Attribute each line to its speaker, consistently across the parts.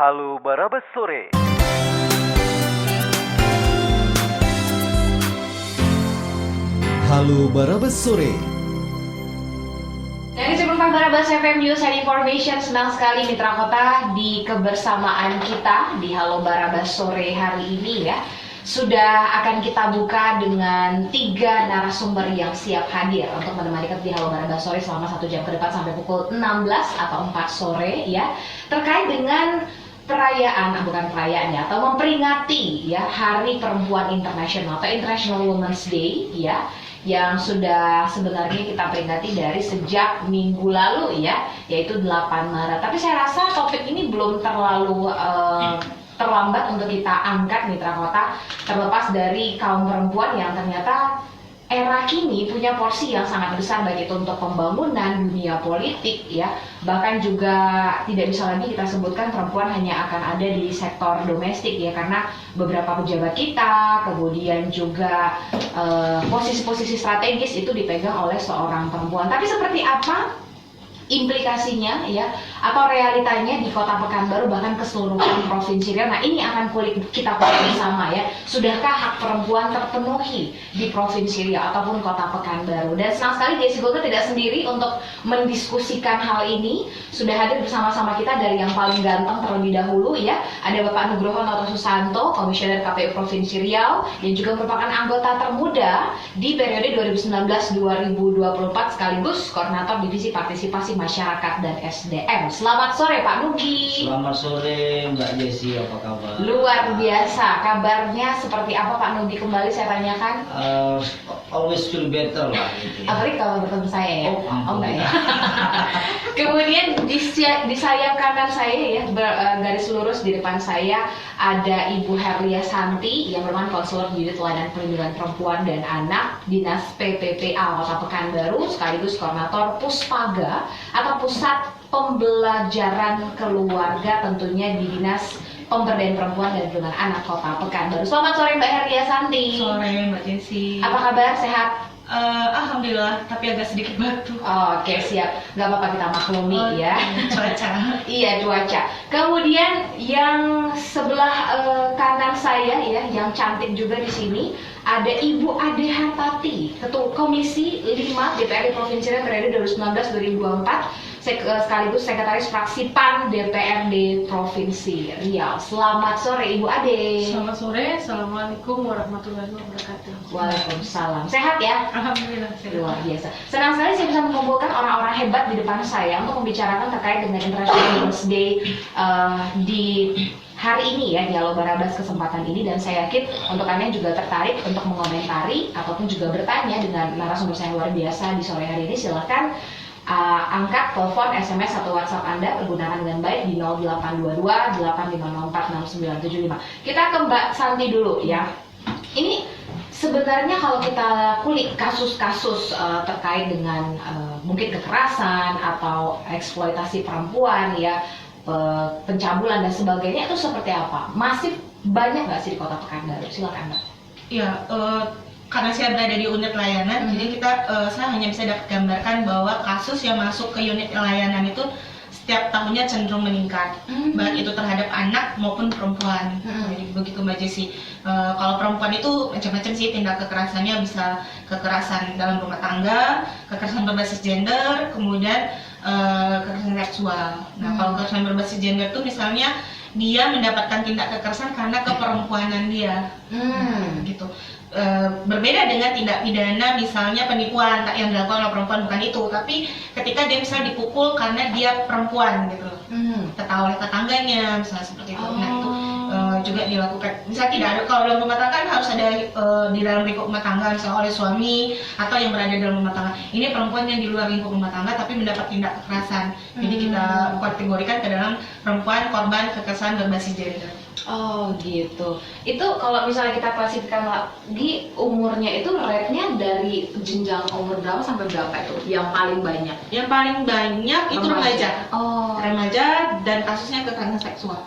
Speaker 1: Halo Barabas Sore.
Speaker 2: Halo Barabas Sore.
Speaker 3: Dari Superfan Barabas FM News and Information, senang sekali Mitra Kota di kebersamaan kita di Halo Barabas Sore hari ini ya. Sudah akan kita buka dengan 3 narasumber yang siap hadir untuk menemani kita di Halo Barabas Sore selama 1 jam ke depan sampai pukul 16 atau 4 sore ya. Terkait dengan bukan perayaan ya, atau memperingati ya Hari Perempuan Internasional atau International Women's Day ya, yang sudah sebenarnya kita peringati dari sejak minggu lalu ya, yaitu 8 Maret. Tapi saya rasa topik ini belum terlalu terlambat untuk kita angkat Mitra Kota, terlepas dari kaum perempuan yang ternyata era kini punya porsi yang sangat besar baik itu untuk pembangunan dunia politik ya, bahkan juga tidak bisa lagi kita sebutkan perempuan hanya akan ada di sektor domestik ya, karena beberapa pejabat kita kemudian juga posisi-posisi strategis itu dipegang oleh seorang perempuan. Tapi seperti apa implikasinya ya, atau realitanya di Kota Pekanbaru bahkan keseluruhan Provinsi Riau. Nah, ini akan kita kulik bersama ya. Sudahkah hak perempuan terpenuhi di Provinsi Riau ataupun Kota Pekanbaru? Dan senang sekali Desi Golkar tidak sendiri untuk mendiskusikan hal ini. Sudah hadir bersama-sama kita dari yang paling ganteng terlebih dahulu ya. Ada Bapak Nugroho Noto Susanto, Komisioner KPU Provinsi Riau, yang juga merupakan anggota termuda di periode 2019-2024 sekaligus Koordinator Divisi Partisipasi Masyarakat dan SDM. Selamat sore Pak Nugi.
Speaker 4: Selamat sore Mbak Jesi, apa kabar?
Speaker 3: Luar biasa, kabarnya seperti apa Pak Nugi? Kembali saya tanyakan.
Speaker 4: Always feel better lah gitu ya.
Speaker 3: Apalagi kalau bertemu saya ya.
Speaker 4: Oh,
Speaker 3: enggak ya. Kemudian di sayap kanan saya ya, garis lurus di depan saya ada Ibu Herlia Santi yang merupakan konselor unit layanan perlindungan perempuan dan anak Dinas PPPA Kota Pekanbaru sekaligus koordinator Puspaga atau Pusat Pembelajaran Keluarga tentunya di Dinas Pemberdayaan Perempuan dan Perlindungan Anak Kota Pekanbaru. Selamat sore Mbak Herlia Santi.
Speaker 5: Sore Mbak Jesi.
Speaker 3: Apa kabar? Sehat?
Speaker 5: Alhamdulillah, tapi agak sedikit batuk.
Speaker 3: Oke, siap. Nggak apa-apa, kita maklumi ya.
Speaker 5: Cuaca.
Speaker 3: Iya, cuaca. Kemudian yang sebelah kanan saya ya, yang cantik juga di sini ada Ibu Ade Hartati, Ketua Komisi 5 DPRD Provinsi Riau periode 2019-2024, sekaligus Sekretaris Fraksi PAN DPRD Provinsi Riau. Selamat sore Ibu Ade.
Speaker 5: Selamat sore, Assalamualaikum warahmatullahi wabarakatuh.
Speaker 3: Waalaikumsalam. Sehat ya?
Speaker 5: Alhamdulillah sehat.
Speaker 3: Luar biasa. Senang sekali saya bisa mengumpulkan orang-orang hebat di depan saya untuk membicarakan terkait dengan International Women's Day di hari ini ya, di Halo Barabas kesempatan ini, dan saya yakin untuk Anda yang juga tertarik untuk mengomentari ataupun juga bertanya dengan narasumber saya yang luar biasa di sore hari ini, silahkan angkat telepon, SMS atau WhatsApp Anda, pergunakan dengan baik di 0822 8504 6975. Kita ke Mbak Santi dulu ya. Ini sebenarnya kalau kita kulik kasus-kasus terkait dengan mungkin kekerasan atau eksploitasi perempuan ya, pencabulan dan sebagainya, itu seperti apa? Masih banyak nggak sih di Kota Pekanbaru? Silakan Mbak.
Speaker 5: Ya, karena saya berada di unit layanan, jadi saya hanya bisa dapat gambarkan bahwa kasus yang masuk ke unit layanan itu setiap tahunnya cenderung meningkat, baik itu terhadap anak maupun perempuan. Jadi begitu Mbak Jesi. Kalau perempuan itu macam-macam sih tindak kekerasannya, bisa kekerasan dalam rumah tangga, kekerasan berbasis gender, kemudian kekerasan seksual. Nah, kalau kekerasan berbasis gender itu misalnya dia mendapatkan tindak kekerasan karena keperempuanan dia, gitu. Berbeda dengan tindak pidana misalnya penipuan yang dilakukan oleh perempuan, bukan itu, tapi ketika dia misalnya dipukul karena dia perempuan gitu, ketahui oleh tetangganya misalnya seperti itu. Nah, itu juga dilakukan. Misalnya tidak ada, kalau dalam rumah tangga kan harus ada di dalam lingkup rumah tangga, misalnya oleh suami atau yang berada dalam rumah tangga. Ini perempuan yang di luar lingkup rumah tangga tapi mendapat tindak kekerasan. Jadi kita kategorikan ke dalam perempuan korban kekerasan berbasis gender.
Speaker 3: Oh gitu. Itu kalau misalnya kita klasifikasikan lagi umurnya itu rate-nya dari jenjang umur berapa sampai berapa itu yang paling banyak?
Speaker 5: Yang paling banyak itu remaja.
Speaker 3: Oh.
Speaker 5: Remaja dan kasusnya kekerasan seksual.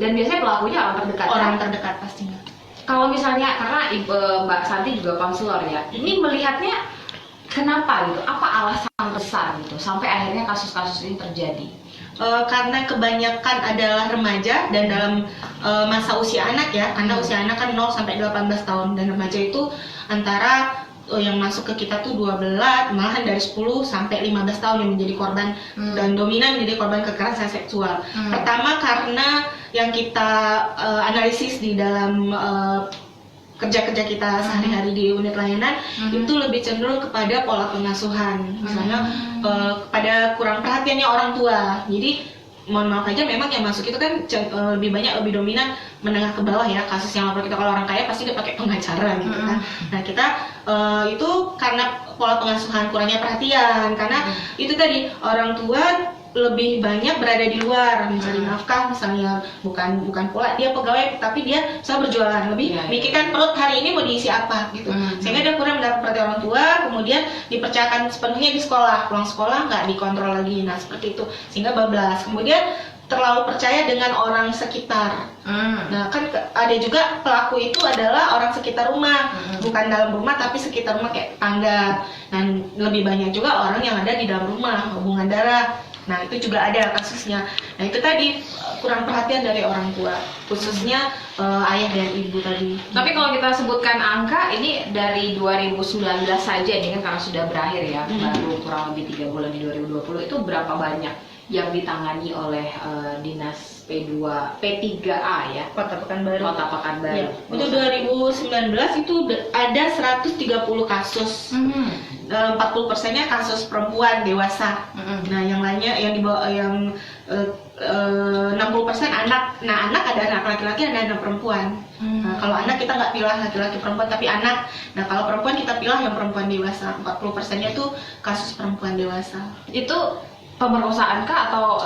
Speaker 3: Dan biasanya pelakunya orang terdekat.
Speaker 5: Orang
Speaker 3: kan?
Speaker 5: terdekat pastinya.
Speaker 3: Kalau misalnya karena Mbak Santi juga konselor ya, ini melihatnya kenapa gitu? Apa alasan besar gitu sampai akhirnya kasus-kasus ini terjadi?
Speaker 5: karena kebanyakan adalah remaja dan dalam masa usia anak ya, karena usia anak kan 0 sampai 18 tahun dan remaja itu antara yang masuk ke kita tuh 12, malahan dari 10 sampai 15 tahun yang menjadi korban dan dominan menjadi korban kekerasan seksual. Pertama karena yang kita analisis di dalam kerja-kerja kita sehari-hari di unit layanan itu lebih cenderung kepada pola pengasuhan, misalnya kepada kurang perhatiannya orang tua. Jadi mohon maaf aja, memang yang masuk itu kan lebih dominan menengah ke bawah ya, kasus yang lapor kita. Kalau orang kaya pasti dia pakai pengacara gitu kan. Nah kita itu karena pola pengasuhan, kurangnya perhatian, karena itu tadi orang tua lebih banyak berada di luar mencari nafkah, misalnya bukan pula dia pegawai tapi dia bisa berjualan, lebih mikirkan perut hari ini mau diisi apa gitu, sehingga dia kurang mendapat perhatian orang tua, kemudian dipercayakan sepenuhnya di sekolah, pulang sekolah nggak dikontrol lagi, nah seperti itu, sehingga bablas. Kemudian terlalu percaya dengan orang sekitar. Nah kan ada juga pelaku itu adalah orang sekitar rumah, bukan dalam rumah tapi sekitar rumah kayak tangga, dan lebih banyak juga orang yang ada di dalam rumah, hubungan darah. Nah itu juga ada kasusnya. Nah itu tadi kurang perhatian dari orang tua, khususnya ayah dan ibu tadi.
Speaker 3: Tapi kalau kita sebutkan angka ini dari 2019 saja, ini kan karena sudah berakhir ya, baru kurang lebih 3 bulan di 2020, itu berapa banyak yang ditangani oleh dinas P3A ya,
Speaker 5: Kota Pekanbaru.
Speaker 3: Kota Pekanbaru.
Speaker 5: Ya. Untuk 2019 itu ada 130 kasus. 40%-nya kasus perempuan dewasa. Nah, yang lainnya yang di bawah yang 60% anak. Nah, anak ada anak laki-laki, ada anak perempuan. Nah, kalau anak kita nggak pilih laki-laki perempuan tapi anak. Nah, kalau perempuan kita pilih yang perempuan dewasa. 40%-nya itu kasus perempuan dewasa.
Speaker 3: Itu pemerkosaan kah atau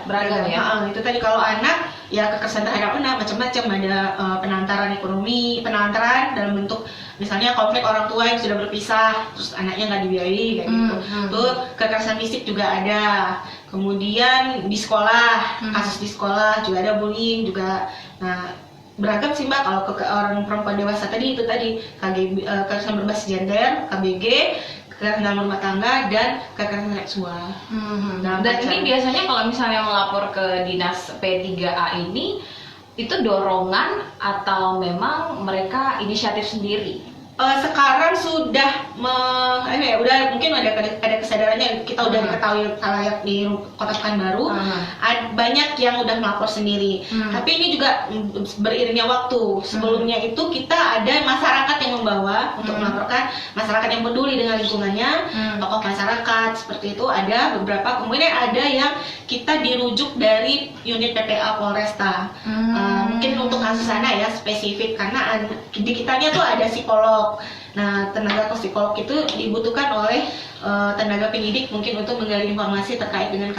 Speaker 3: beragam ya?
Speaker 5: Itu tadi kalau anak ya kekerasan terhadap anak macam-macam, ada penantaran ekonomi, penantaran dalam bentuk misalnya konflik orang tua yang sudah berpisah terus anaknya nggak dibiayai kayak gitu. Tuh kekerasan fisik juga ada. Kemudian di sekolah, kasus di sekolah juga ada, bullying juga. Nah, beragam sih Mbak. Kalau ke orang perempuan dewasa tadi itu tadi KGB, kekerasan berbasis gender, KBG, kekerasan dalam rumah tangga, dan kekerasan seksual.
Speaker 3: Dan ini biasanya kalau misalnya melapor ke dinas P3A ini, itu dorongan atau memang mereka inisiatif sendiri?
Speaker 5: Sekarang sudah udah mungkin ada kesadarannya, kita udah diketahui khalayak di Kota Pekanbaru. Banyak yang udah melapor sendiri. Tapi ini juga beriringnya waktu. Sebelumnya itu kita ada masyarakat yang membawa untuk melaporkan, masyarakat yang peduli dengan lingkungannya, tokoh masyarakat seperti itu ada beberapa. Kemudian ada yang kita dirujuk dari unit PPA Polresta. Mungkin untuk kasus sana ya spesifik, karena di kitanya tuh ada psikolog. Nah, tenaga psikolog itu dibutuhkan oleh tenaga penyidik mungkin untuk menggali informasi terkait dengan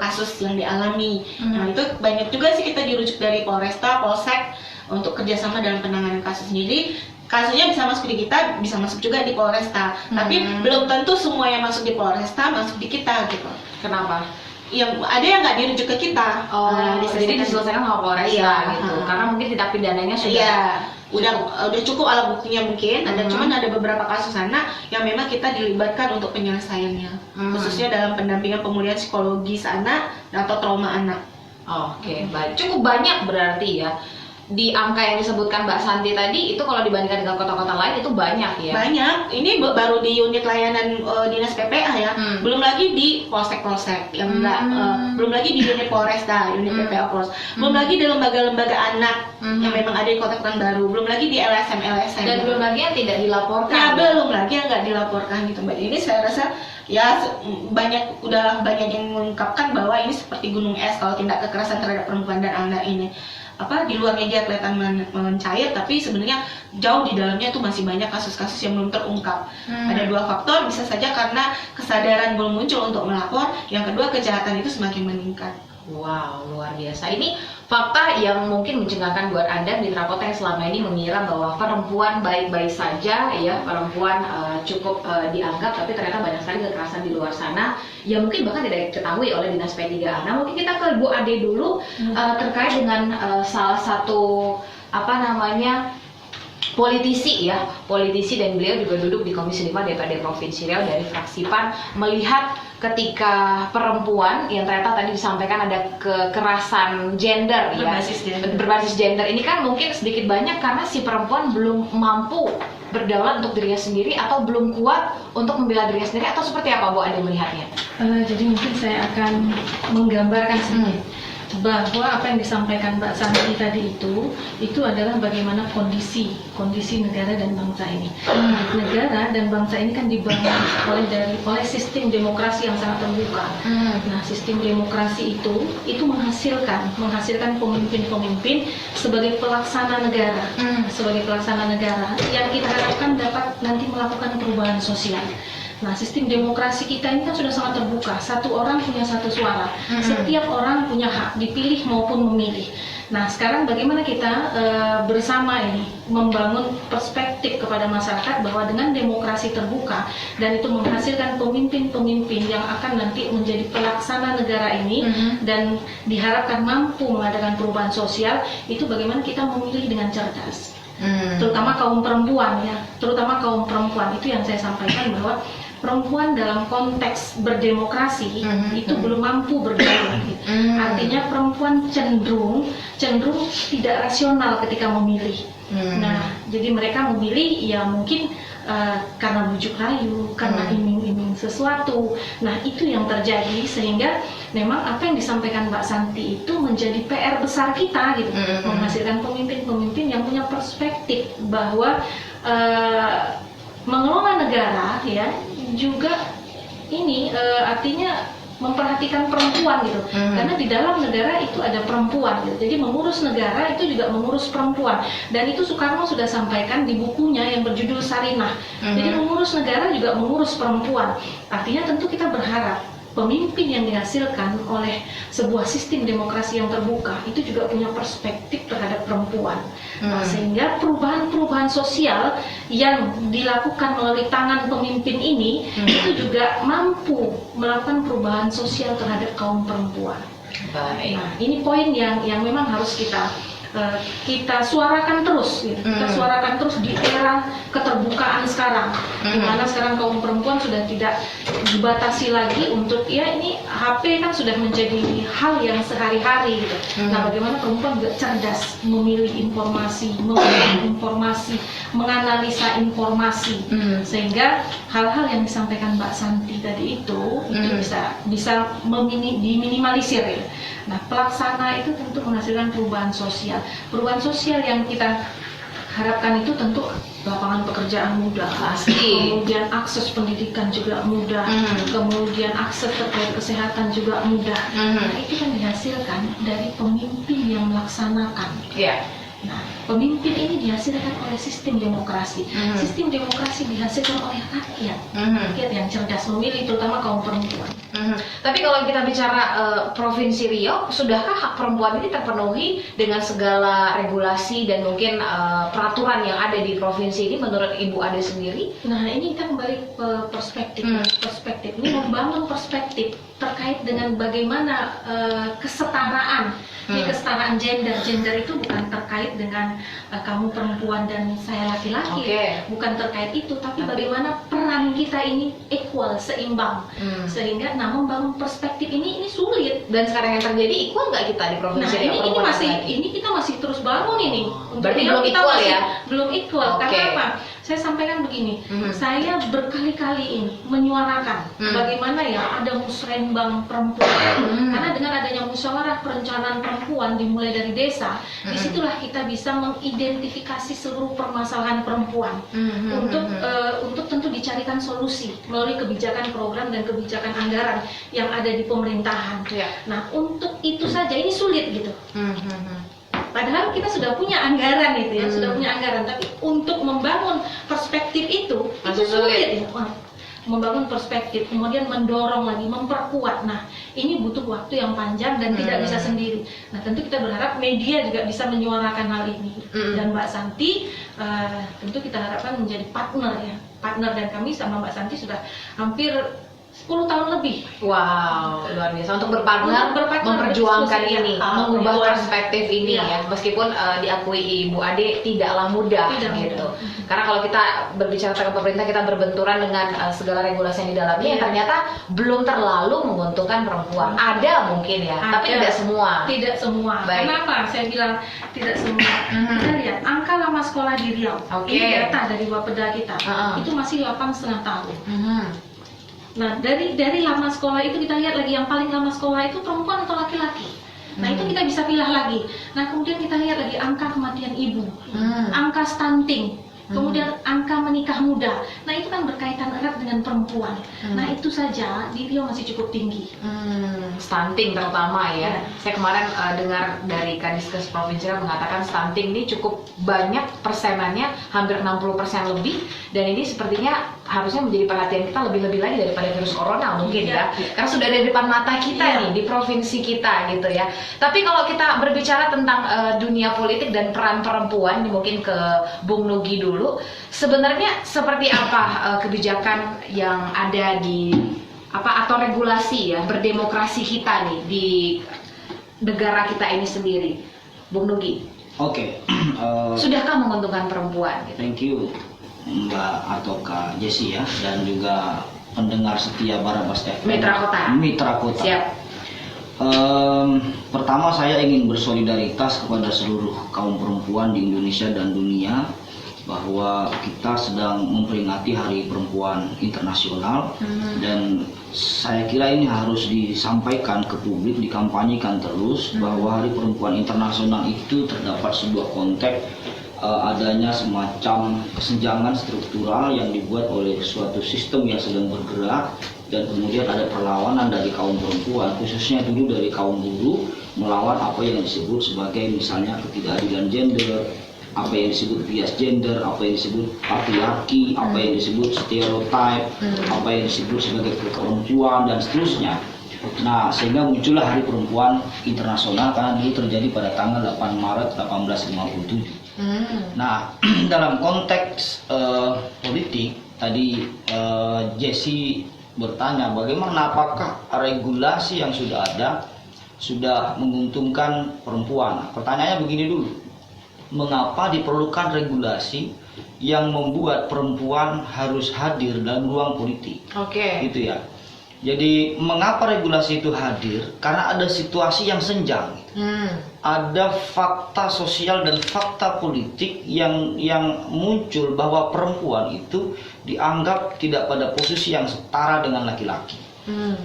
Speaker 5: kasus yang dialami. Nah, itu banyak juga sih kita dirujuk dari Polresta, Polsek untuk kerjasama dalam penanganan kasus. Jadi kasusnya bisa masuk di kita, bisa masuk juga di Polresta. Tapi belum tentu semua yang masuk di Polresta masuk di kita gitu.
Speaker 3: Kenapa?
Speaker 5: Yang ada yang nggak dirujuk ke kita.
Speaker 3: Jadi diselesaikan sama Polresta gitu. Karena mungkin tindak pidananya sudah
Speaker 5: udah cukup alat buktinya mungkin. Cuman ada beberapa kasus sana yang memang kita dilibatkan untuk penyelesaiannya, khususnya dalam pendampingan pemulihan psikologis anak atau trauma anak.
Speaker 3: Oke, baik. Cukup banyak berarti ya. Di angka yang disebutkan Mbak Santi tadi itu kalau dibandingkan dengan kota-kota lain itu banyak ya?
Speaker 5: Banyak. Ini baru di unit layanan dinas PPA ya. Belum lagi di polsek-polsek yang belum lagi di unit Polresta, unit PPA Polres. Belum lagi di lembaga-lembaga anak yang memang ada di Kota Pekanbaru. Belum lagi di LSM.
Speaker 3: Dan belum lagi yang tidak dilaporkan.
Speaker 5: Nah, belum lagi yang nggak dilaporkan gitu Mbak. Ini saya rasa ya udah banyak yang mengungkapkan bahwa ini seperti gunung es kalau tindak kekerasan terhadap perempuan dan anak ini. Di luar media kelihatan mencair, tapi sebenarnya jauh di dalamnya tuh masih banyak kasus-kasus yang belum terungkap. Ada dua faktor, bisa saja karena kesadaran belum muncul untuk melapor, yang kedua kejahatan itu semakin meningkat.
Speaker 3: Wow, luar biasa. Ini fakta yang mungkin mencengangkan buat Anda Mitra Kota yang selama ini mengira bahwa perempuan baik-baik saja ya, perempuan cukup dianggap, tapi ternyata banyak sekali kekerasan di luar sana yang mungkin bahkan tidak diketahui oleh dinas P3A. Nah, mungkin kita ke Bu Ade dulu terkait dengan salah satu politisi ya, politisi, dan beliau juga duduk di Komisi 5 DPRD Provinsi Riau dari fraksi PAN, melihat ketika perempuan yang ternyata tadi disampaikan ada kekerasan gender berbasis gender ini kan mungkin sedikit banyak karena si perempuan belum mampu berdaulat untuk dirinya sendiri atau belum kuat untuk membela dirinya sendiri, atau seperti apa Bu Ade melihatnya?
Speaker 1: Jadi mungkin saya akan menggambarkan sedikit bahwa apa yang disampaikan Mbak Santi tadi itu adalah bagaimana kondisi negara dan bangsa ini. Negara dan bangsa ini kan dibangun oleh sistem demokrasi yang sangat terbuka. Nah, sistem demokrasi itu menghasilkan pemimpin-pemimpin sebagai pelaksana negara, yang kita harapkan dapat nanti melakukan perubahan sosial. Nah, sistem demokrasi kita ini kan sudah sangat terbuka. Satu orang punya satu suara. Setiap orang punya hak dipilih maupun memilih. Nah, sekarang bagaimana kita bersama ini membangun perspektif kepada masyarakat bahwa dengan demokrasi terbuka dan itu menghasilkan pemimpin-pemimpin yang akan nanti menjadi pelaksana negara ini dan diharapkan mampu mengadakan perubahan sosial, itu bagaimana kita memilih dengan cerdas. Terutama kaum perempuan itu yang saya sampaikan bahwa perempuan dalam konteks berdemokrasi itu belum mampu berdaulat. Artinya perempuan cenderung tidak rasional ketika memilih. Nah, jadi mereka memilih ya mungkin karena bujuk rayu, karena iming-iming sesuatu. Nah, itu yang terjadi sehingga memang apa yang disampaikan Mbak Santi itu menjadi PR besar kita gitu, menghasilkan pemimpin-pemimpin yang punya perspektif bahwa mengelola negara ya juga ini artinya memperhatikan perempuan gitu, karena di dalam negara itu ada perempuan gitu. Jadi mengurus negara itu juga mengurus perempuan, dan itu Soekarno sudah sampaikan di bukunya yang berjudul Sarinah. Jadi mengurus negara juga mengurus perempuan. Artinya tentu kita berharap pemimpin yang dihasilkan oleh sebuah sistem demokrasi yang terbuka itu juga punya perspektif terhadap perempuan. Nah, sehingga perubahan-perubahan sosial yang dilakukan melalui tangan pemimpin ini itu juga mampu melakukan perubahan sosial terhadap kaum perempuan.
Speaker 3: Baik.
Speaker 1: Nah, ini poin yang memang harus kita suarakan terus gitu. Kita suarakan terus di era keterbukaan sekarang, di mana sekarang kaum perempuan sudah tidak dibatasi lagi untuk ya ini HP kan sudah menjadi hal yang sehari-hari gitu. Nah, bagaimana perempuan juga cerdas memilih informasi, menganalisa informasi, sehingga hal-hal yang disampaikan Mbak Santi tadi itu bisa diminimalisir ya. Nah, pelaksana itu tentu menghasilkan perubahan sosial. Perubahan sosial yang kita harapkan itu tentu lapangan pekerjaan mudah, kemudian akses pendidikan juga mudah, kemudian akses terkait kesehatan juga mudah. Nah, itu kan dihasilkan dari pemimpin yang melaksanakan. Nah, pemimpin ini dihasilkan oleh sistem demokrasi. Sistem demokrasi dihasilkan oleh rakyat, rakyat yang cerdas memilih, terutama kaum perempuan.
Speaker 3: Tapi kalau kita bicara Provinsi Riau, sudahkah hak perempuan ini terpenuhi dengan segala regulasi dan mungkin peraturan yang ada di provinsi ini menurut Ibu Ade sendiri?
Speaker 1: Nah, ini kita kembali ke perspektif. Perspektif ini membangun perspektif terkait dengan bagaimana kesetaraan. Ini kesetaraan gender. Gender itu bukan terkait dengan kamu perempuan dan saya laki-laki, bukan terkait itu, tapi bagaimana peran kita ini equal, seimbang, sehingga membangun perspektif ini sulit.
Speaker 3: Dan sekarang yang terjadi equal nggak kita di provinsi Riau?
Speaker 1: Ini kita masih terus bangun ini.
Speaker 3: Berarti belum equal ya?
Speaker 1: Belum equal. Karena apa? Saya sampaikan begini, saya berkali-kali ini menyuarakan bagaimana ya ada musrenbang perempuan. Karena dengan adanya musyawarah perencanaan perempuan dimulai dari desa, disitulah kita bisa mengidentifikasi seluruh permasalahan perempuan untuk tentu dicarikan solusi melalui kebijakan program dan kebijakan anggaran yang ada di pemerintahan. Nah, untuk itu saja ini sulit gitu. Padahal kita sudah punya anggaran itu ya, sudah punya anggaran, tapi untuk membangun perspektif itu sulit. Membangun perspektif, kemudian mendorong lagi, memperkuat. Nah, ini butuh waktu yang panjang dan tidak bisa sendiri. Nah, tentu kita berharap media juga bisa menyuarakan hal ini. Dan Mbak Santi tentu kita harapkan menjadi partner ya. Partner, dan kami sama Mbak Santi sudah hampir 10 tahun lebih.
Speaker 3: Wow, luar biasa untuk berpartner,
Speaker 1: Untuk berpartner,
Speaker 3: memperjuangkan
Speaker 1: berdiskusi,
Speaker 3: ini,
Speaker 1: ya.
Speaker 3: mengubah
Speaker 1: Luas.
Speaker 3: perspektif ini
Speaker 1: Iya.
Speaker 3: ya. Meskipun diakui Ibu Ade tidaklah mudah
Speaker 1: Tidak
Speaker 3: gitu.
Speaker 1: mudah.
Speaker 3: Karena kalau kita berbicara tentang pemerintah, kita berbenturan dengan segala regulasi yang di dalamnya yang
Speaker 1: Iya.
Speaker 3: ternyata belum terlalu menguntungkan perempuan. Ada mungkin ya, tapi
Speaker 1: Ada.
Speaker 3: tidak semua.
Speaker 1: Tidak semua.
Speaker 3: Baik.
Speaker 1: Kenapa saya bilang tidak semua? Kita lihat angka lama sekolah di Riau.
Speaker 3: Oke.
Speaker 1: Ini data dari Bapeda kita.
Speaker 3: Ah.
Speaker 1: Itu masih 8,5 tahun.
Speaker 3: Mhm.
Speaker 1: Nah, dari lama sekolah itu kita lihat lagi yang paling lama sekolah itu perempuan atau laki-laki. Nah, itu kita bisa pilih lagi. Nah, kemudian kita lihat lagi angka kematian ibu, angka stunting, kemudian angka menikah muda. Nah, itu kan berkaitan erat dengan perempuan. Nah, itu saja di Riau masih cukup tinggi.
Speaker 3: Stunting terutama ya.
Speaker 1: Ya.
Speaker 3: Saya kemarin dengar dari Kadiskes Provinsi mengatakan stunting ini cukup banyak persenannya, hampir 60% lebih, dan ini sepertinya harusnya menjadi perhatian kita lebih-lebih lagi daripada virus corona mungkin ya. Karena sudah ada di depan mata kita nih di provinsi kita gitu ya. Tapi kalau kita berbicara tentang dunia politik dan peran perempuan, ini mungkin ke Bung Nugi dulu. Sebenarnya seperti apa kebijakan yang ada di atau regulasi ya berdemokrasi kita nih di negara kita ini sendiri, Bung Nugi?
Speaker 4: Oke,
Speaker 3: Sudahkah menguntungkan perempuan? Gitu?
Speaker 4: thank you Mbak atau Kak Jessie ya, dan juga pendengar setia Barabas FM
Speaker 3: Mitra Kota.
Speaker 4: Mitra Kota.
Speaker 3: Siap.
Speaker 4: Pertama saya ingin bersolidaritas kepada seluruh kaum perempuan di Indonesia dan dunia bahwa kita sedang memperingati Hari Perempuan Internasional, dan saya kira ini harus disampaikan ke publik, dikampanyekan terus bahwa Hari Perempuan Internasional itu terdapat sebuah konteks adanya semacam kesenjangan struktural yang dibuat oleh suatu sistem yang sedang bergerak, dan kemudian ada perlawanan dari kaum perempuan, khususnya dulu dari kaum buruh, melawan apa yang disebut sebagai misalnya ketidakadilan gender, apa yang disebut bias gender, apa yang disebut patriarki, apa yang disebut stereotype, apa yang disebut sebagai perempuan, dan seterusnya. Nah, sehingga muncullah Hari Perempuan Internasional karena dulu terjadi pada tanggal 8 Maret 1857. Nah, dalam konteks politik, tadi Jessie bertanya bagaimana apakah regulasi yang sudah ada sudah menguntungkan perempuan. Pertanyaannya begini dulu, mengapa diperlukan regulasi yang membuat perempuan harus hadir dalam ruang politik?
Speaker 3: Oke.
Speaker 4: Gitu ya. Jadi mengapa regulasi itu hadir? Karena ada situasi yang senjang. Ada fakta sosial dan fakta politik yang muncul bahwa perempuan itu dianggap tidak pada posisi yang setara dengan laki-laki.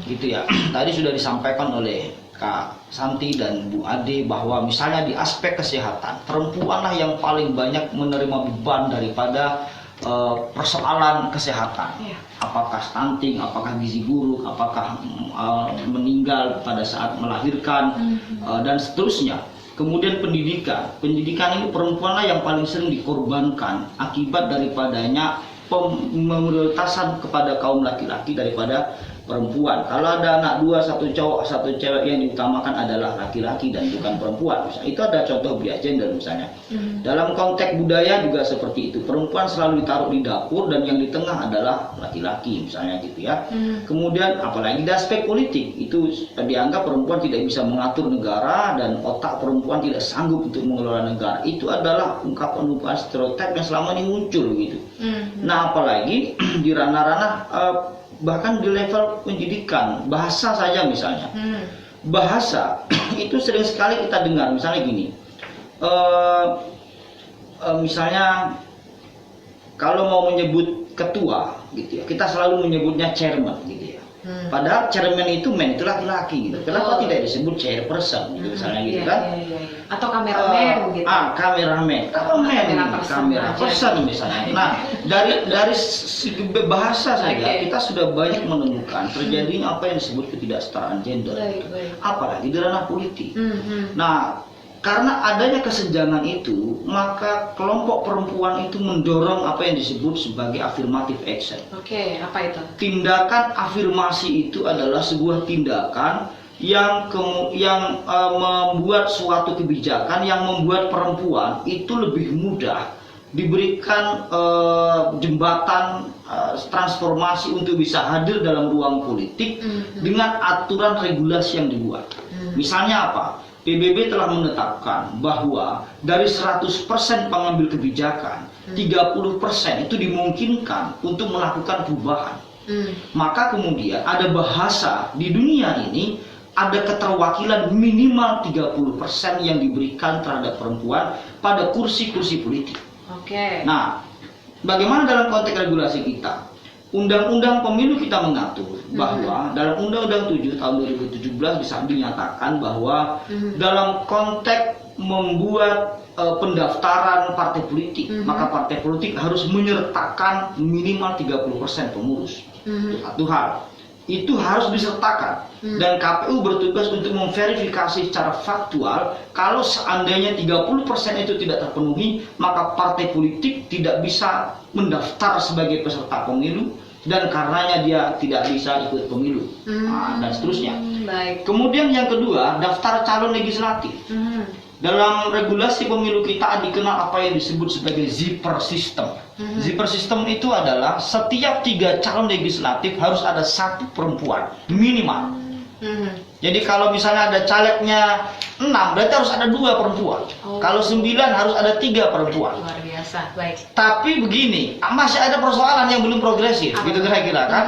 Speaker 4: Gitu ya. Tadi sudah disampaikan oleh Kak Santi dan Bu Ade bahwa misalnya di aspek kesehatan, perempuanlah yang paling banyak menerima beban daripada persoalan kesehatan. Apakah stunting, apakah gizi buruk, apakah meninggal pada saat melahirkan, dan seterusnya. Kemudian pendidikan ini perempuanlah yang paling sering dikorbankan akibat daripadanya pemprioritasan kepada kaum laki-laki daripada perempuan. Kalau ada anak dua, satu cowok, satu cewek, yang diutamakan adalah laki-laki dan bukan perempuan. Misalnya, itu ada contoh bias gender misalnya. Dalam konteks budaya juga seperti itu. Perempuan selalu ditaruh di dapur dan yang di tengah adalah laki-laki misalnya gitu ya. Kemudian apalagi di aspek politik itu dianggap perempuan tidak bisa mengatur negara dan otak perempuan tidak sanggup untuk mengelola negara. Itu adalah ungkapan-ungkapan stereotip yang selama ini muncul gitu. Nah, apalagi di ranah-ranah bahkan di level pendidikan, bahasa saja misalnya. Bahasa itu sering sekali kita dengar, misalnya gini, misalnya kalau mau menyebut ketua gitu ya, kita selalu menyebutnya chairman gitu ya. Padahal chairman itu men itu laki-laki gitu. Kenapa tidak disebut chairperson gitu misalnya gitu kan?
Speaker 3: Atau kameramen gitu.
Speaker 4: Kamera person misalnya. Nah, dari segi bahasa saja kita sudah banyak menemukan terjadinya apa yang disebut ketidaksetaraan gender. Apalagi di ranah politik. Nah, karena adanya kesenjangan itu, maka kelompok perempuan itu mendorong apa yang disebut sebagai affirmative action.
Speaker 3: Oke, apa itu?
Speaker 4: Tindakan afirmasi itu adalah sebuah tindakan yang membuat suatu kebijakan yang membuat perempuan itu lebih mudah diberikan jembatan transformasi untuk bisa hadir dalam ruang politik dengan aturan regulasi yang dibuat. Misalnya apa? PBB telah menetapkan bahwa dari 100% pengambil kebijakan, 30% itu dimungkinkan untuk melakukan perubahan. Maka kemudian ada bahasa di dunia ini, ada keterwakilan minimal 30% yang diberikan terhadap perempuan pada kursi-kursi politik.
Speaker 3: Oke.
Speaker 4: Nah, bagaimana dalam konteks regulasi kita? Undang-undang pemilu kita mengatur bahwa dalam Undang-Undang 7 tahun 2017 bisa dinyatakan bahwa dalam konteks membuat pendaftaran partai politik, maka partai politik harus menyertakan minimal 30% pengurus. Itu satu hal. Itu harus disertakan dan KPU bertugas untuk memverifikasi secara faktual. Kalau seandainya 30% itu tidak terpenuhi, maka partai politik tidak bisa mendaftar sebagai peserta pemilu dan karenanya dia tidak bisa ikut pemilu, dan seterusnya.
Speaker 3: Baik.
Speaker 4: Kemudian yang kedua, daftar calon legislatif. Dalam regulasi pemilu kita dikenal apa yang disebut sebagai zipper system. Zipper system itu adalah setiap 3 calon legislatif harus ada 1 perempuan minimal. Jadi kalau misalnya ada calegnya 6, berarti harus ada 2 perempuan. Kalau 9 harus ada 3 perempuan.
Speaker 3: Luar biasa. Baik.
Speaker 4: Tapi begini, masih ada persoalan yang belum progresif, gitu kira-kira kan?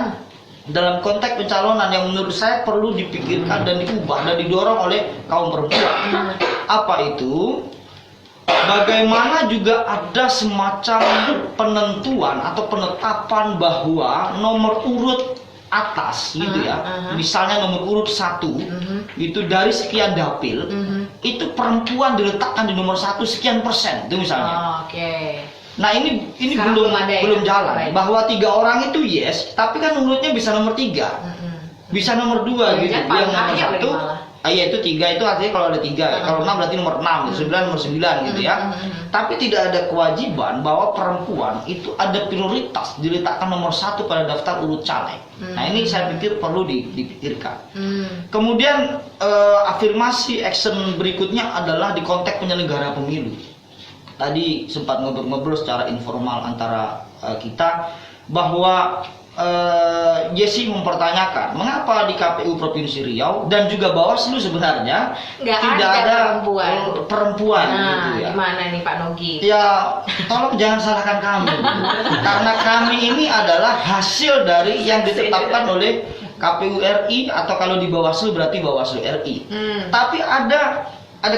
Speaker 4: Dalam konteks pencalonan yang menurut saya perlu dipikirkan dan diubah dan didorong oleh kaum perempuan. Apa itu? Bagaimana juga ada semacam penentuan atau penetapan bahwa nomor urut atas gitu ya, misalnya nomor urut 1 itu dari sekian dapil, itu perempuan diletakkan di nomor 1 sekian persen itu misalnya.
Speaker 3: Oke.
Speaker 4: Nah ini
Speaker 3: Sekarang
Speaker 4: belum
Speaker 3: ada ya?
Speaker 4: belum jalan.
Speaker 3: Baik.
Speaker 4: Bahwa 3 orang itu yes, tapi kan urutnya bisa nomor 3, bisa nomor 2 gitu.
Speaker 3: Jangan
Speaker 4: Dia
Speaker 3: paling
Speaker 4: nomor
Speaker 3: akhir
Speaker 4: 1.
Speaker 3: malah.
Speaker 4: Iya itu 3 itu artinya kalau ada 3 ya. Kalau 6 berarti nomor 6, 9 nomor 9 gitu ya. Tapi tidak ada kewajiban bahwa perempuan itu ada prioritas diletakkan nomor 1 pada daftar urut caleg. Nah ini saya pikir perlu dipikirkan. Kemudian afirmasi action berikutnya adalah di konteks penyelenggara pemilu. Tadi sempat ngobrol-ngobrol secara informal antara kita bahwa Jesse mempertanyakan mengapa di KPU Provinsi Riau dan juga Bawaslu sebenarnya
Speaker 3: Nggak
Speaker 4: tidak
Speaker 3: ada
Speaker 4: ada
Speaker 3: perempuan.
Speaker 4: gitu
Speaker 3: Nah,
Speaker 4: ya.
Speaker 3: gimana nih Pak Nogi?
Speaker 4: Ya, tolong jangan salahkan kami. Karena kami ini adalah hasil dari yang ditetapkan oleh KPU RI atau kalau di Bawaslu berarti Bawaslu RI. Tapi ada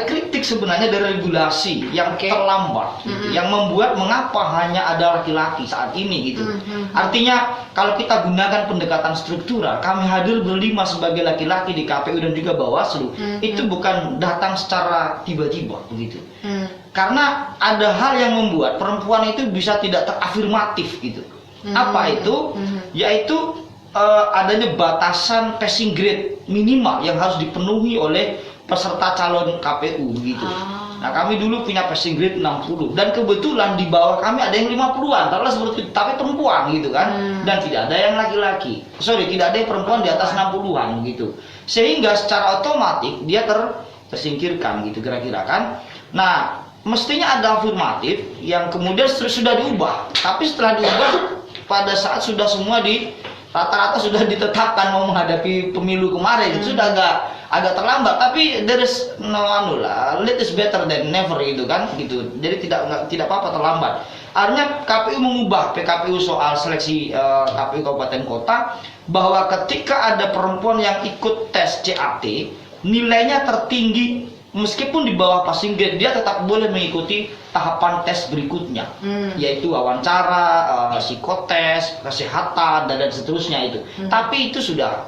Speaker 4: kritik sebenarnya dari regulasi yang terlambat, gitu, yang membuat mengapa hanya ada laki-laki saat ini gitu. Artinya kalau kita gunakan pendekatan struktural, kami hadir berlima sebagai laki-laki di KPU dan juga Bawaslu, itu bukan datang secara tiba-tiba begitu. Karena ada hal yang membuat perempuan itu bisa tidak terafirmatif gitu. Apa itu? Yaitu adanya batasan passing grade minimal yang harus dipenuhi oleh peserta calon KPU begitu. Nah kami dulu punya passing grade 60 dan kebetulan di bawah kami ada yang 50-an, taruhlah seperti itu, tapi perempuan gitu kan, dan tidak ada yang laki-laki. Tidak ada yang perempuan di atas 60-an gitu. Sehingga secara otomatis dia tersingkirkan gitu kira-kira kan. Nah mestinya ada afirmatif yang kemudian sudah diubah, tapi setelah diubah pada saat sudah semua rata-rata sudah ditetapkan mau menghadapi pemilu kemarin, itu sudah agak terlambat. Tapi there is no late is better than never gitu kan gitu. Jadi tidak apa-apa terlambat. Artinya KPU mengubah PKPU soal seleksi KPU kabupaten kota bahwa ketika ada perempuan yang ikut tes CAT nilainya tertinggi meskipun di bawah passing grade, dia tetap boleh mengikuti tahapan tes berikutnya, yaitu wawancara, psikotes, kesehatan dan seterusnya itu. Tapi itu sudah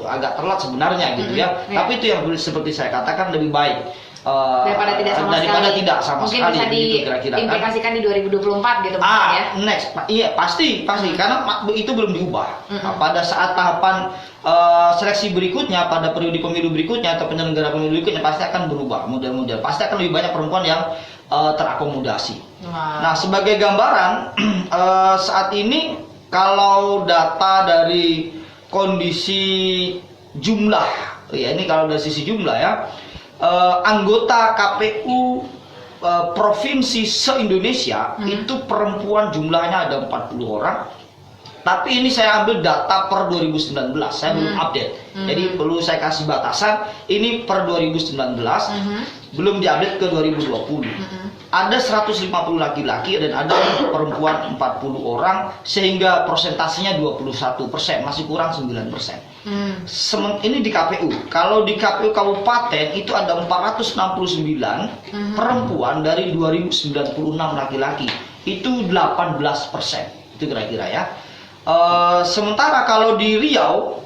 Speaker 4: agak telat sebenarnya gitu ya. Tapi itu yang seperti saya katakan lebih baik
Speaker 3: daripada tidak sama
Speaker 4: daripada
Speaker 3: sekali.
Speaker 4: tidak sama
Speaker 3: Mungkin
Speaker 4: sekali
Speaker 3: bisa
Speaker 4: gitu, kira-kira kan.
Speaker 3: diimplikasikan di 2024 gitu ya.
Speaker 4: Next, iya pasti karena itu belum diubah. Pada saat tahapan seleksi berikutnya pada periode pemilu berikutnya atau penyelenggara pemilu berikutnya pasti akan berubah model-model. Pasti akan lebih banyak perempuan yang terakomodasi. Nah, sebagai gambaran saat ini kalau data dari kondisi jumlah, ya ini kalau dari sisi jumlah ya, anggota KPU provinsi se-Indonesia itu perempuan jumlahnya ada 40 orang. Tapi ini saya ambil data per 2019, saya belum update. Jadi perlu saya kasih batasan, ini per 2019, belum diupdate ke 2020. Ada 150 laki-laki dan ada perempuan 40 orang, sehingga persentasenya 21%, masih kurang 9%. Ini di KPU. Kalau di KPU kabupaten itu ada 469 perempuan dari 2096 laki-laki, itu 18%. Itu kira-kira ya. Sementara kalau di Riau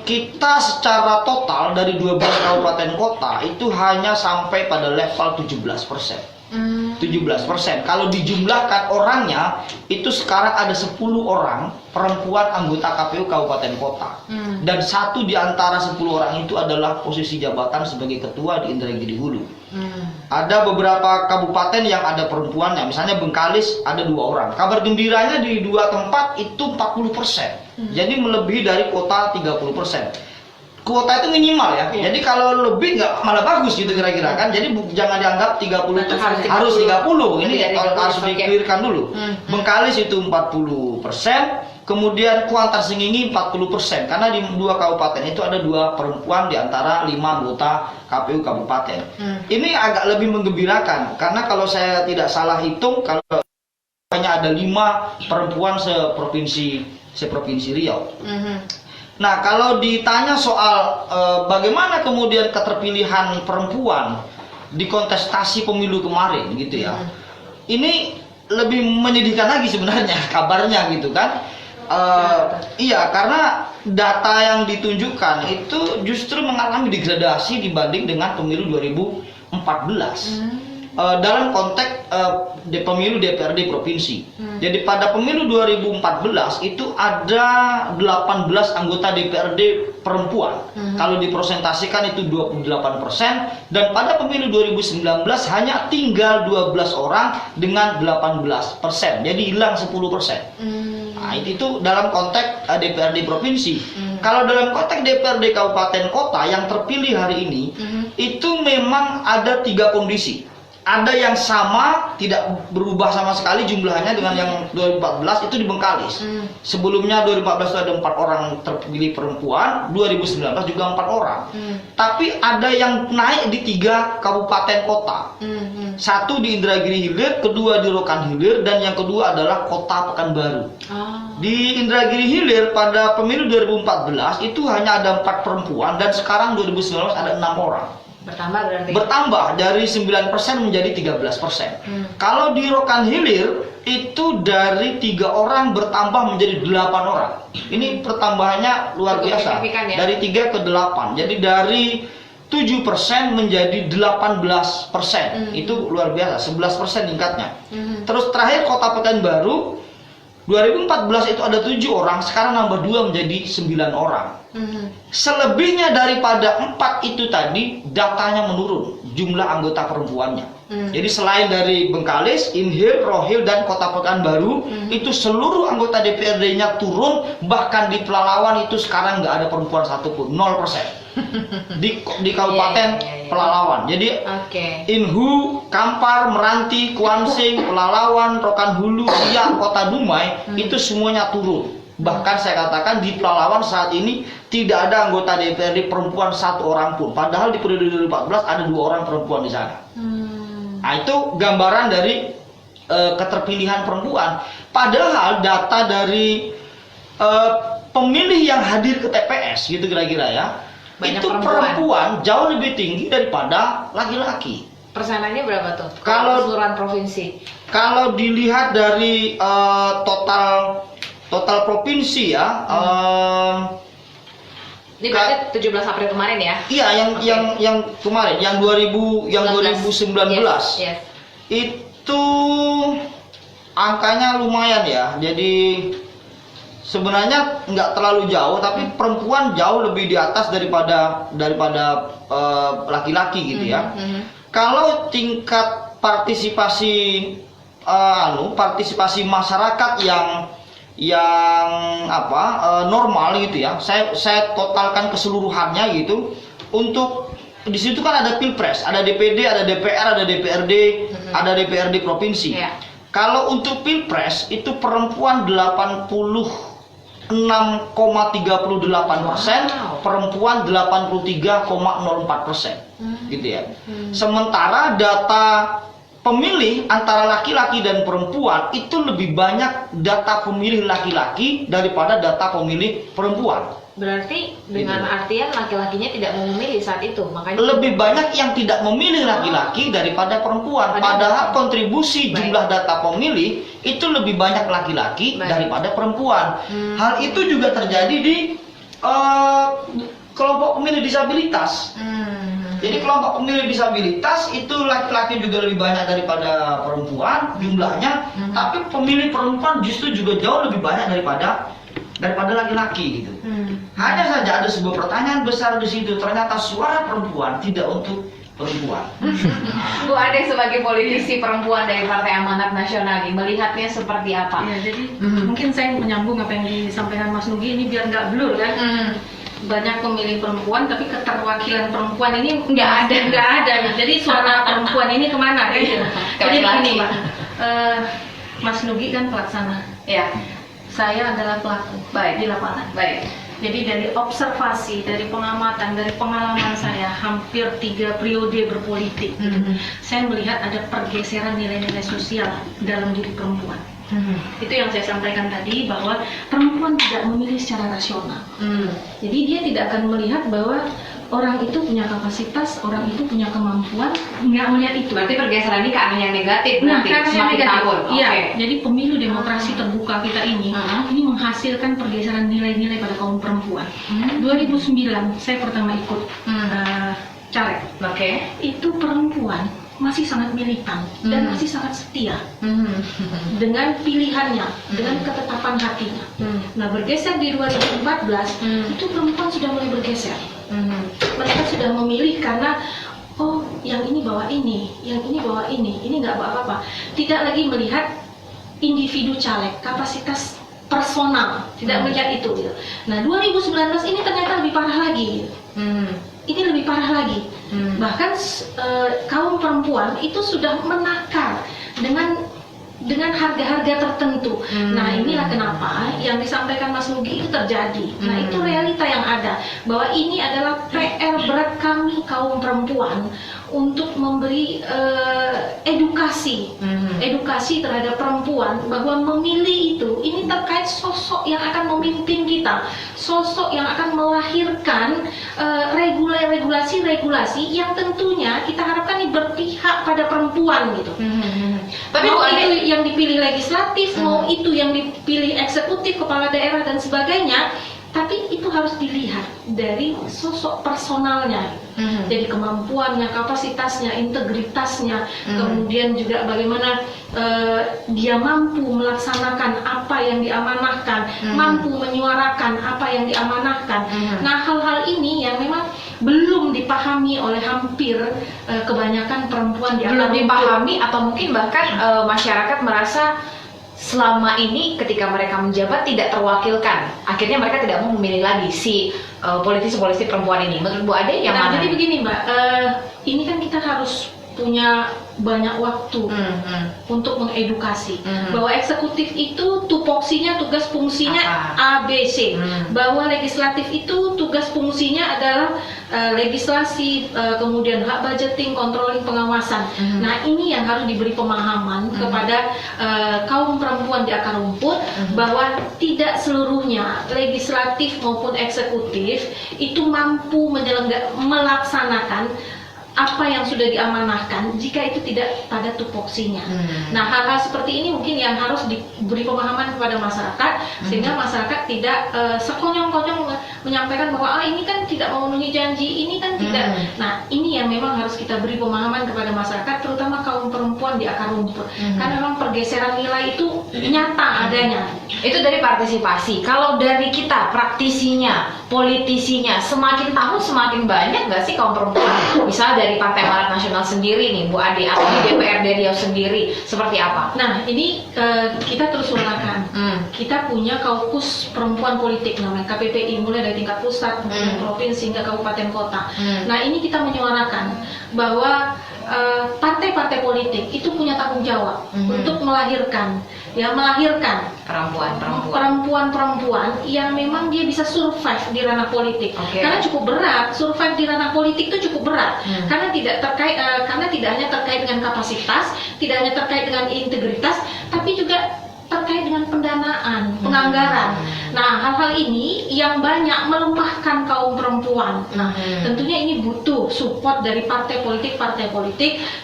Speaker 4: kita secara total dari 12 kabupaten kota itu hanya sampai pada level 17%. 17%. Kalau dijumlahkan orangnya itu sekarang ada 10 orang perempuan anggota KPU kabupaten kota. Dan satu di antara 10 orang itu adalah posisi jabatan sebagai ketua di Indragiri Hulu. Ada beberapa kabupaten yang ada perempuannya, misalnya Bengkalis ada 2 orang. Kabar gembiranya di 2 tempat itu 40%. Jadi melebihi dari kota 30%. Kuota itu minimal ya. Jadi kalau lebih nggak malah bagus gitu kira-kira kan. Jadi jangan dianggap 30 itu harus 30. Ini harus dikelirkan dulu. Bengkalis itu 40%, kemudian Kuantar Sengingi 40%, karena di 2 kabupaten itu ada 2 perempuan di antara 5 anggota KPU kabupaten. Ini agak lebih menggembirakan karena kalau saya tidak salah hitung, kalau hanya ada 5 perempuan seprovinsi Riau. Nah, kalau ditanya soal bagaimana kemudian keterpilihan perempuan di kontestasi pemilu kemarin gitu ya, ini lebih menyedihkan lagi sebenarnya kabarnya gitu kan. Iya, karena data yang ditunjukkan itu justru mengalami degradasi dibanding dengan pemilu 2014. Dalam konteks pemilu DPRD provinsi. Jadi pada pemilu 2014 itu ada 18 anggota DPRD perempuan. Kalau dipresentasikan itu 28%, dan pada pemilu 2019 hanya tinggal 12 orang dengan 18%. Jadi hilang 10%. Nah, itu dalam konteks DPRD provinsi. Kalau dalam konteks DPRD kabupaten kota yang terpilih hari ini, itu memang ada 3 kondisi. Ada yang sama, tidak berubah sama sekali jumlahnya dengan yang 2014, itu di Bengkalis. Sebelumnya 2014 itu ada 4 orang terpilih perempuan, 2019 juga 4 orang. Tapi ada yang naik di 3 kabupaten kota. Satu di Indragiri Hilir, kedua di Rokan Hilir, dan yang kedua adalah Kota Pekanbaru. Di Indragiri Hilir pada pemilu 2014 itu hanya ada 4 perempuan, dan sekarang 2019 ada 6 orang. Bertambah dari 9% menjadi 13%. Kalau di Rokan Hilir itu dari 3 orang bertambah menjadi 8 orang. Ini pertambahannya luar biasa.
Speaker 3: Ya?
Speaker 4: Dari 3 ke 8. Jadi dari 7% menjadi 18%. Itu luar biasa, 11% tingkatnya. Terus terakhir Kota Pekanbaru 2014 itu ada 7 orang, sekarang nambah 2 menjadi 9 orang. Selebihnya daripada 4 itu tadi, datanya menurun jumlah anggota perempuannya. Jadi selain dari Bengkalis, Inhil, Rohil, dan Kota Pekanbaru, itu seluruh anggota DPRD-nya turun. Bahkan di Pelalawan itu sekarang nggak ada perempuan satupun, 0%. Di Kabupaten Pelalawan. Jadi Inhu, Kampar, Meranti, Kuansing, Pelalawan, Rokan Hulu, Siak, Kota Dumai, itu semuanya turun. Bahkan saya katakan di Pelalawan saat ini tidak ada anggota DPRD perempuan 1 orang pun. Padahal di periode 2014 ada 2 orang perempuan di sana. Nah, itu gambaran dari keterpilihan perempuan. Padahal data dari pemilih yang hadir ke TPS gitu kira-kira ya,
Speaker 3: banyak
Speaker 4: itu perempuan jauh lebih tinggi daripada laki-laki.
Speaker 3: Persenannya berapa tuh?
Speaker 4: Kalau
Speaker 3: keseluruhan provinsi.
Speaker 4: Kalau dilihat dari total provinsi ya,
Speaker 3: ini berarti 17 April kemarin ya?
Speaker 4: Iya, yang kemarin, yang 2019.
Speaker 3: Yes.
Speaker 4: Itu angkanya lumayan ya. Jadi sebenarnya nggak terlalu jauh, tapi perempuan jauh lebih di atas daripada laki-laki gitu ya. Kalau tingkat partisipasi masyarakat yang normal gitu ya, saya totalkan keseluruhannya gitu. Untuk di situ kan ada pilpres, ada DPD, ada DPR, ada DPRD, ada DPRD provinsi.
Speaker 3: Iya.
Speaker 4: Kalau untuk pilpres itu perempuan 86,38%,
Speaker 3: Wow.
Speaker 4: perempuan 83,04%, gitu ya. Sementara data pemilih antara laki-laki dan perempuan itu lebih banyak data pemilih laki-laki daripada data pemilih perempuan.
Speaker 3: Berarti dengan
Speaker 4: Gitu.
Speaker 3: artian laki-lakinya tidak mau memilih saat itu, makanya
Speaker 4: Lebih banyak yang tidak memilih laki-laki daripada perempuan. Padahal kontribusi
Speaker 3: Baik.
Speaker 4: jumlah data pemilih itu lebih banyak laki-laki
Speaker 3: Baik.
Speaker 4: daripada perempuan. Hal itu juga terjadi di kelompok pemilih disabilitas. Jadi kelompok pemilih disabilitas itu laki-laki juga lebih banyak daripada perempuan jumlahnya, tapi pemilih perempuan justru juga jauh lebih banyak daripada laki-laki gitu. Hanya saja ada sebuah pertanyaan besar di situ. Ternyata suara perempuan tidak untuk perempuan.
Speaker 3: Bu Ade sebagai politisi perempuan dari Partai Amanat Nasional ini melihatnya seperti apa?
Speaker 1: Ya, jadi mungkin saya menyambung apa yang disampaikan Mas Nugi ini biar nggak blur kan. Banyak pemilih perempuan tapi keterwakilan perempuan ini nggak ada. Jadi suara perempuan ini kemana gitu. Jadi begini Mbak, Mas Nugi kan pelaksana,
Speaker 3: Ya,
Speaker 1: saya adalah pelaku di lapangan.
Speaker 3: baik.
Speaker 1: Jadi dari observasi, dari pengamatan, dari pengalaman saya hampir 3 periode berpolitik, saya melihat ada pergeseran nilai-nilai sosial dalam diri perempuan. Itu yang saya sampaikan tadi, bahwa perempuan tidak memilih secara rasional. Jadi dia tidak akan melihat bahwa orang itu punya kapasitas, orang itu punya kemampuan, nggak melihat itu.
Speaker 3: Berarti pergeseran ini ke arah yang negatif,
Speaker 1: Nah,
Speaker 3: berarti
Speaker 1: karena
Speaker 3: semakin
Speaker 1: negatif.
Speaker 3: tahun.
Speaker 1: Iya,
Speaker 3: Oke.
Speaker 1: jadi pemilu demokrasi terbuka kita ini menghasilkan pergeseran nilai-nilai pada kaum perempuan. 2009 saya pertama ikut caleg.
Speaker 3: Oke.
Speaker 1: Itu perempuan masih sangat militan dan masih sangat setia dengan pilihannya, dengan ketetapan hatinya. Nah, bergeser di 2014 itu perempuan sudah mulai bergeser. Mereka sudah memilih karena yang ini bawa ini, yang ini bawa ini nggak bawa apa-apa. Tidak lagi melihat individu caleg, kapasitas personal, tidak melihat itu. Gitu. Nah, 2019 ini ternyata lebih parah lagi. Gitu. Ini lebih parah lagi. Bahkan kaum perempuan itu sudah menakar dengan harga-harga tertentu. Nah, inilah kenapa yang disampaikan Mas Nugi itu terjadi. Nah, itu realita yang ada, bahwa ini adalah PR berat kami kaum perempuan untuk memberi edukasi terhadap perempuan bahwa memilih itu ini terkait sosok yang akan memimpin kita, sosok yang akan melahirkan regulasi yang tentunya kita harapkan ini berpihak pada perempuan gitu.
Speaker 3: Tapi
Speaker 1: Mau
Speaker 3: Bu Ade,
Speaker 1: itu yang dipilih legislatif, mau itu yang dipilih eksekutif, kepala daerah dan sebagainya, tapi itu harus dilihat dari sosok personalnya. Jadi kemampuannya, kapasitasnya, integritasnya, kemudian juga bagaimana dia mampu melaksanakan apa yang diamanahkan, mampu menyuarakan apa yang diamanahkan. Nah, hal-hal ini yang memang belum dipahami oleh hampir kebanyakan perempuan di
Speaker 3: belum
Speaker 1: akar rumput.
Speaker 3: dipahami atau mungkin bahkan masyarakat merasa selama ini ketika mereka menjabat tidak terwakilkan, akhirnya mereka tidak mau memilih lagi si politisi-politisi perempuan ini. Menurut Bu Ade yang
Speaker 1: Nah,
Speaker 3: mana?
Speaker 1: jadi begini Mbak, ini kan kita harus punya banyak waktu untuk mengedukasi bahwa eksekutif itu tupoksinya, tugas fungsinya A, B, C, bahwa legislatif itu tugas fungsinya adalah legislasi, kemudian hak budgeting, controlling, pengawasan. Nah, ini yang harus diberi pemahaman kepada kaum perempuan di akar rumput bahwa tidak seluruhnya legislatif maupun eksekutif itu mampu melaksanakan apa yang sudah diamanahkan jika itu tidak pada tupoksinya. Nah, hal-hal seperti ini mungkin yang harus diberi pemahaman kepada masyarakat sehingga masyarakat tidak sekonyong-konyong menyampaikan bahwa ini kan tidak memenuhi janji, ini kan tidak. Nah, ini yang memang harus kita beri pemahaman kepada masyarakat, terutama kaum perempuan di akar rumput. Karena memang pergeseran nilai itu nyata adanya.
Speaker 3: Itu dari partisipasi. Kalau dari kita praktisinya, politisinya, semakin tahun semakin banyak nggak sih kaum perempuan? Misal dari Partai Amanat Nasional sendiri nih Bu Ade, atau di DPRD Riau sendiri seperti apa?
Speaker 1: Nah, ini kita terus suarakan. Kita punya kaukus perempuan politik namanya KPPI, mulai dari tingkat pusat, provinsi hingga kabupaten kota. Nah, ini kita menyuarakan bahwa partai-partai politik itu punya tanggung jawab untuk melahirkan perempuan-perempuan yang memang dia bisa survive di ranah politik. Karena cukup berat, survive di ranah politik itu cukup berat. Karena tidak hanya terkait dengan kapasitas, tidak hanya terkait dengan integritas, tapi juga terkait dengan pendanaan, penganggaran. Nah, hal-hal ini yang banyak melemahkan kaum perempuan. Nah, tentunya ini butuh support dari partai politik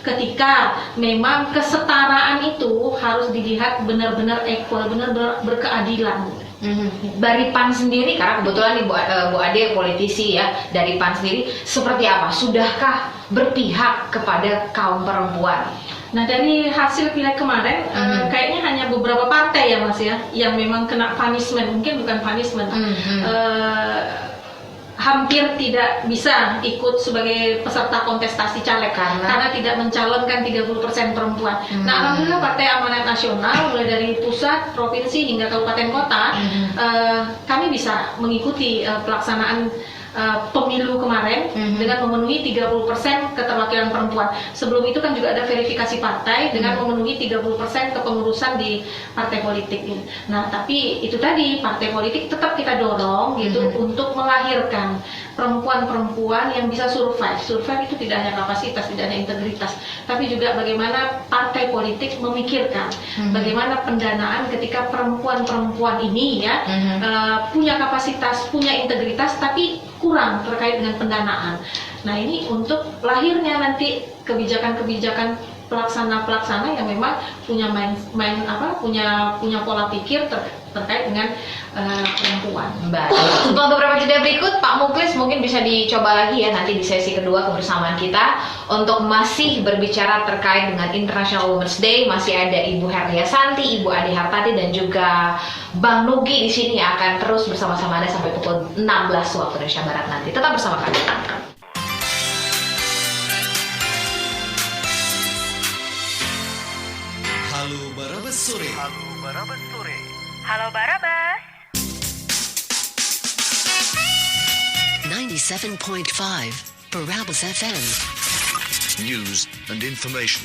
Speaker 1: ketika memang kesetaraan itu harus dilihat benar-benar equal, benar-benar berkeadilan.
Speaker 3: Dari PAN sendiri, karena kebetulan nih Bu Ade politisi ya, dari PAN sendiri seperti apa? Sudahkah berpihak kepada kaum perempuan?
Speaker 1: Nah, dari hasil pileg kemarin kayaknya hanya beberapa partai ya Mas ya yang memang kena punishment, mungkin bukan punishment, hampir tidak bisa ikut sebagai peserta kontestasi caleg karena tidak mencalonkan 30% perempuan. Nah, alhamdulillah Partai Amanat Nasional mulai dari pusat, provinsi hingga kabupaten kota kami bisa mengikuti pelaksanaan pemilu kemarin dengan memenuhi 30% keterwakilan perempuan. Sebelum itu kan juga ada verifikasi partai dengan memenuhi 30% kepengurusan di partai politik. Nah, tapi itu tadi partai politik tetap kita dorong gitu untuk melahirkan perempuan-perempuan yang bisa survive. Survive itu tidak hanya kapasitas, tidak hanya integritas, tapi juga bagaimana partai politik memikirkan bagaimana pendanaan ketika perempuan-perempuan ini ya punya kapasitas, punya integritas, tapi kurang terkait dengan pendanaan. Nah, ini untuk lahirnya nanti kebijakan-kebijakan pelaksana yang memang punya punya pola pikir terkait dengan perempuan.
Speaker 3: Baik. Setelah beberapa jeda berikut, Pak Muklis mungkin bisa dicoba lagi ya nanti di sesi kedua kebersamaan kita untuk masih berbicara terkait dengan International Women's Day. Masih ada Ibu Herlia Santi, Ibu Ade Hartati, dan juga Bang Nugi di sini akan terus bersama-sama Anda sampai pukul 16 waktu Indonesia Barat nanti. Tetap bersama kami.
Speaker 2: Halo Barabas Sore.
Speaker 6: Halo Barabas.
Speaker 7: 97.5 Barabas FM.
Speaker 2: News and information.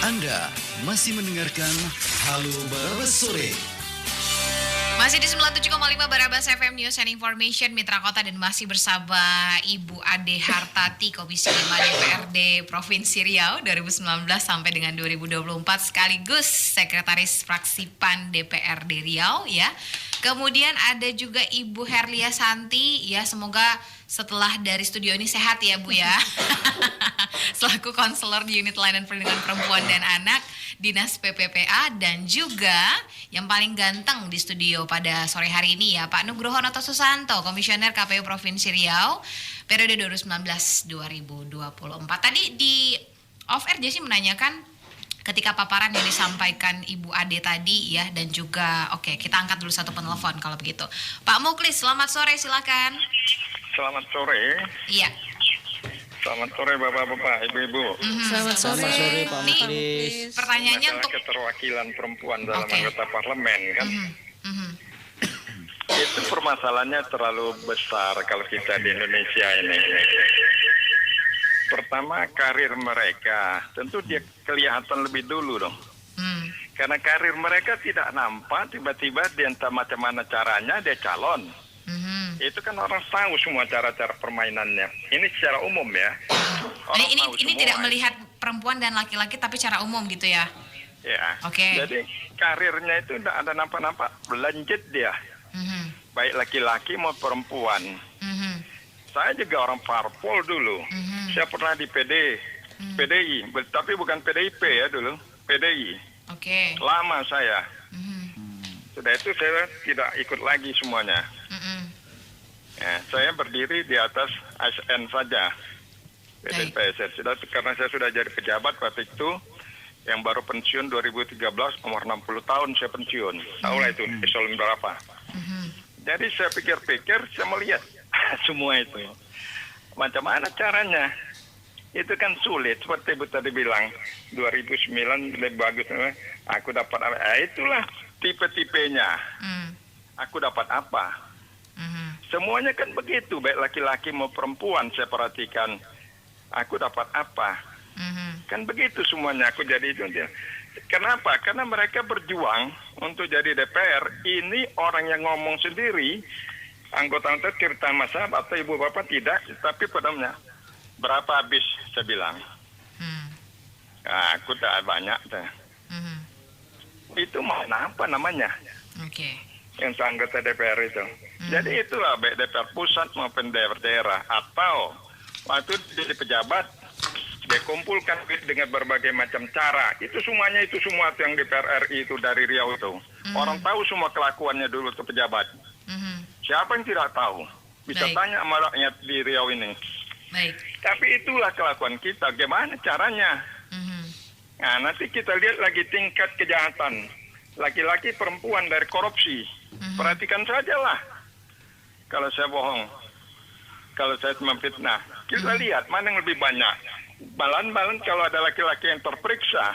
Speaker 2: Anda masih mendengarkan Halo Barabas Sore.
Speaker 8: Masih di 97,5 Barabas FM News and Information Mitra Kota, dan masih bersama Ibu Ade Hartati, Komisi 5 DPRD Provinsi Riau 2019 sampai dengan 2024, sekaligus Sekretaris Fraksi PAN DPRD Riau ya. Kemudian ada juga Ibu Herlia Santi ya, semoga setelah dari studio ini sehat ya Bu ya. Selaku konselor di Unit Layanan Perlindungan Perempuan dan Anak Dinas PPPA, dan juga yang paling ganteng di studio pada sore hari ini ya Pak Nugroho Noto Susanto, Komisioner KPU Provinsi Riau periode 2019-2024. Tadi di off air Jessy menanyakan ketika paparan yang disampaikan Ibu Ade tadi ya, dan juga oke, kita angkat dulu satu penelpon kalau begitu. Pak Muklis, selamat sore, silakan.
Speaker 9: Selamat sore.
Speaker 8: Iya.
Speaker 9: Selamat sore Bapak-bapak, Ibu-ibu.
Speaker 1: Selamat
Speaker 4: Selamat sore Pak Muklis.
Speaker 8: Pertanyaannya
Speaker 9: Masalah
Speaker 8: untuk
Speaker 9: keterwakilan perempuan dalam
Speaker 8: Oke.
Speaker 9: anggota parlemen kan. Itu permasalahannya terlalu besar kalau kita di Indonesia ini. Pertama, karir mereka tentu dia kelihatan lebih dulu dong. Karena karir mereka tidak nampak, tiba-tiba dia entah macam mana caranya dia calon. Itu kan orang tahu semua cara-cara permainannya. Ini secara umum ya. Orang tahu
Speaker 8: ini
Speaker 9: semua.
Speaker 8: tidak melihat perempuan dan laki-laki tapi secara umum gitu ya.
Speaker 9: Ya.
Speaker 8: Oke.
Speaker 9: Jadi karirnya itu tidak ada nampak-nampak berlanjut dia. Baik laki-laki maupun perempuan. Saya juga orang parpol dulu. Saya pernah di PDI, tapi bukan PDIP ya dulu, PDI.
Speaker 8: Oke.
Speaker 9: Lama saya. Sudah itu saya tidak ikut lagi semuanya. Ya, saya berdiri di atas ASN saja.
Speaker 8: Baik.
Speaker 9: PSN. Karena saya sudah jadi pejabat waktu itu, yang baru pensiun 2013, umur 60 tahun saya pensiun. Tahu lah itu eselon berapa. Jadi saya pikir-pikir, saya melihat semua itu. Macam mana caranya? Itu kan sulit, seperti Ibu tadi bilang, 2009 lebih bagus. Aku dapat apa? Itulah tipe-tipenya. Aku dapat apa? Semuanya kan begitu, baik laki-laki mau perempuan saya perhatikan. Aku dapat apa? Kan begitu semuanya, aku jadi itu. Kenapa? Karena mereka berjuang untuk jadi DPR. Ini orang yang ngomong sendiri, anggota cerita masa atau ibu bapak tidak, tapi padanya berapa habis saya bilang. Nah, aku tak banyak. Itu mana apa namanya? Yang anggota DPR itu. Jadi itulah baik DPR pusat maupun daerah atau waktu jadi pejabat dikumpulkan dengan berbagai macam cara. Itu semua yang DPR RI itu dari Riau itu. Orang tahu semua kelakuannya dulu tuh pejabat. Siapa yang tidak tahu? Bisa tanya sama rakyat di Riau ini. Tapi itulah kelakuan kita. Gimana caranya? Nah, nanti kita lihat lagi tingkat kejahatan. Laki-laki perempuan dari korupsi. Perhatikan sajalah. Kalau saya bohong. Kalau saya memfitnah. Kita lihat mana yang lebih banyak. Balan-balan kalau ada laki-laki yang terperiksa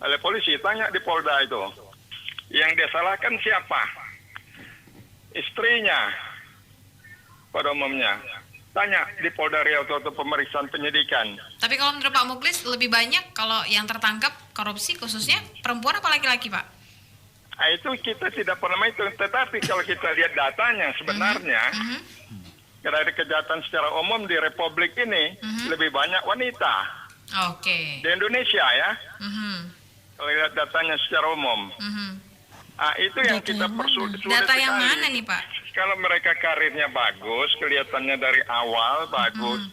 Speaker 9: oleh polisi, tanya di Polda itu. Yang dia salahkan siapa? Istrinya. Pada umumnya. Tanya di Polda Riau atau pemeriksaan penyidikan.
Speaker 8: Tapi kalau menurut Pak Muklis lebih banyak kalau yang tertangkap korupsi khususnya perempuan apa laki-laki, Pak?
Speaker 9: Nah, itu kita tidak pernah itu. Tetapi kalau kita lihat datanya sebenarnya dari kejahatan secara umum di Republik ini lebih banyak wanita. Di Indonesia ya. Kalau lihat datanya secara umum. Itu yang kita persulit.
Speaker 8: Data yang mana nih, Pak?
Speaker 9: Kalau mereka karirnya bagus, kelihatannya dari awal bagus,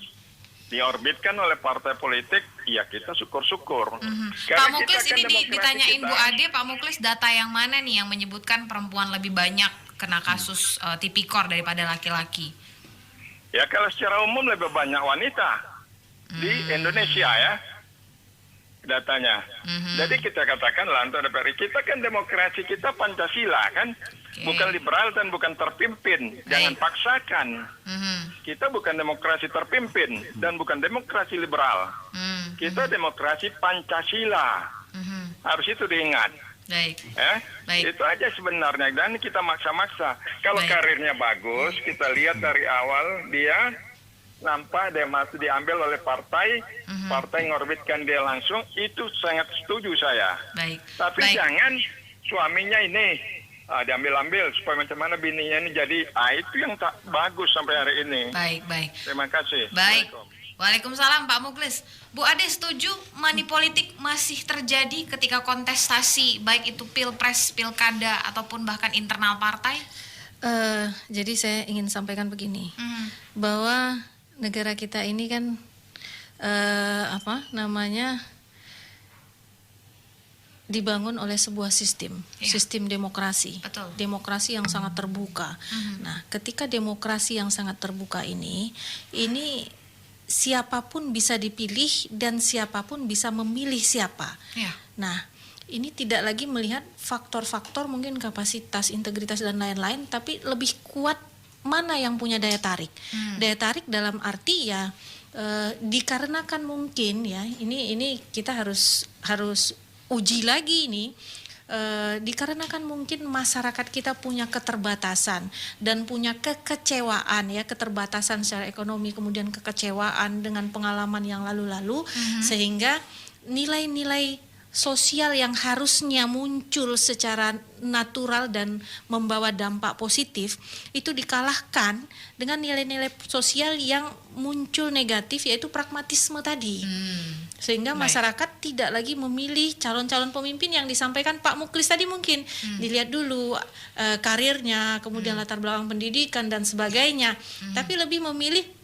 Speaker 9: diorbitkan oleh partai politik, ya kita syukur-syukur.
Speaker 8: Pak Muklis ini ditanyain Bu Ade, Pak Muklis data yang mana nih yang menyebutkan perempuan lebih banyak kena kasus tipikor daripada laki-laki?
Speaker 9: Ya kalau secara umum lebih banyak wanita di Indonesia ya datanya. Jadi kita katakan lah untuk DPR kita kan demokrasi kita Pancasila kan, bukan liberal dan bukan terpimpin. Jangan paksakan. Kita bukan demokrasi terpimpin dan bukan demokrasi liberal. Kita demokrasi Pancasila. Harus itu diingat. Itu aja sebenarnya, dan kita maksa-maksa. Kalau karirnya bagus, kita lihat dari awal dia nampak dia masih diambil oleh partai, partai ngorbitkan dia langsung, itu sangat setuju saya. Tapi jangan suaminya ini diambil-ambil supaya macam mana bininya ini jadi, itu yang tak bagus sampai hari ini. Terima kasih.
Speaker 8: Waalaikumsalam Pak Muklis. Bu Ade setuju money politik masih terjadi ketika kontestasi baik itu pilpres, pilkada ataupun bahkan internal partai?
Speaker 1: Jadi saya ingin sampaikan begini, bahwa negara kita ini kan dibangun oleh sebuah sistem demokrasi. Demokrasi yang sangat terbuka. Nah, ketika demokrasi yang sangat terbuka ini siapapun bisa dipilih dan siapapun bisa memilih siapa. Nah, ini tidak lagi melihat faktor-faktor mungkin kapasitas, integritas dan lain-lain, tapi lebih kuat mana yang punya daya tarik. Daya tarik dalam arti ya dikarenakan mungkin ya ini kita harus uji lagi ini. Dikarenakan mungkin masyarakat kita punya keterbatasan dan punya kekecewaan ya, keterbatasan secara ekonomi, kemudian kekecewaan dengan pengalaman yang lalu-lalu, sehingga nilai-nilai sosial yang harusnya muncul secara natural dan membawa dampak positif itu dikalahkan dengan nilai-nilai sosial yang muncul negatif, yaitu pragmatisme tadi. Sehingga masyarakat tidak lagi memilih calon-calon pemimpin yang disampaikan Pak Muklis tadi, mungkin dilihat dulu karirnya, kemudian latar belakang pendidikan dan sebagainya, tapi lebih memilih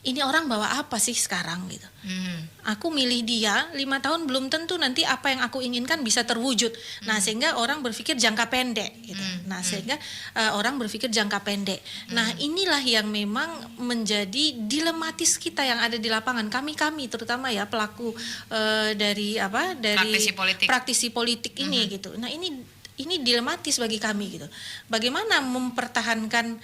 Speaker 1: ini orang bawa apa sih sekarang gitu. Aku milih dia 5 tahun belum tentu nanti apa yang aku inginkan bisa terwujud. Nah, sehingga orang berpikir jangka pendek gitu. Nah, sehingga orang berpikir jangka pendek. Nah, inilah yang memang menjadi dilematis kita yang ada di lapangan. Kami terutama ya pelaku dari praktisi politik ini gitu. Nah, ini dilematis bagi kami gitu. Bagaimana mempertahankan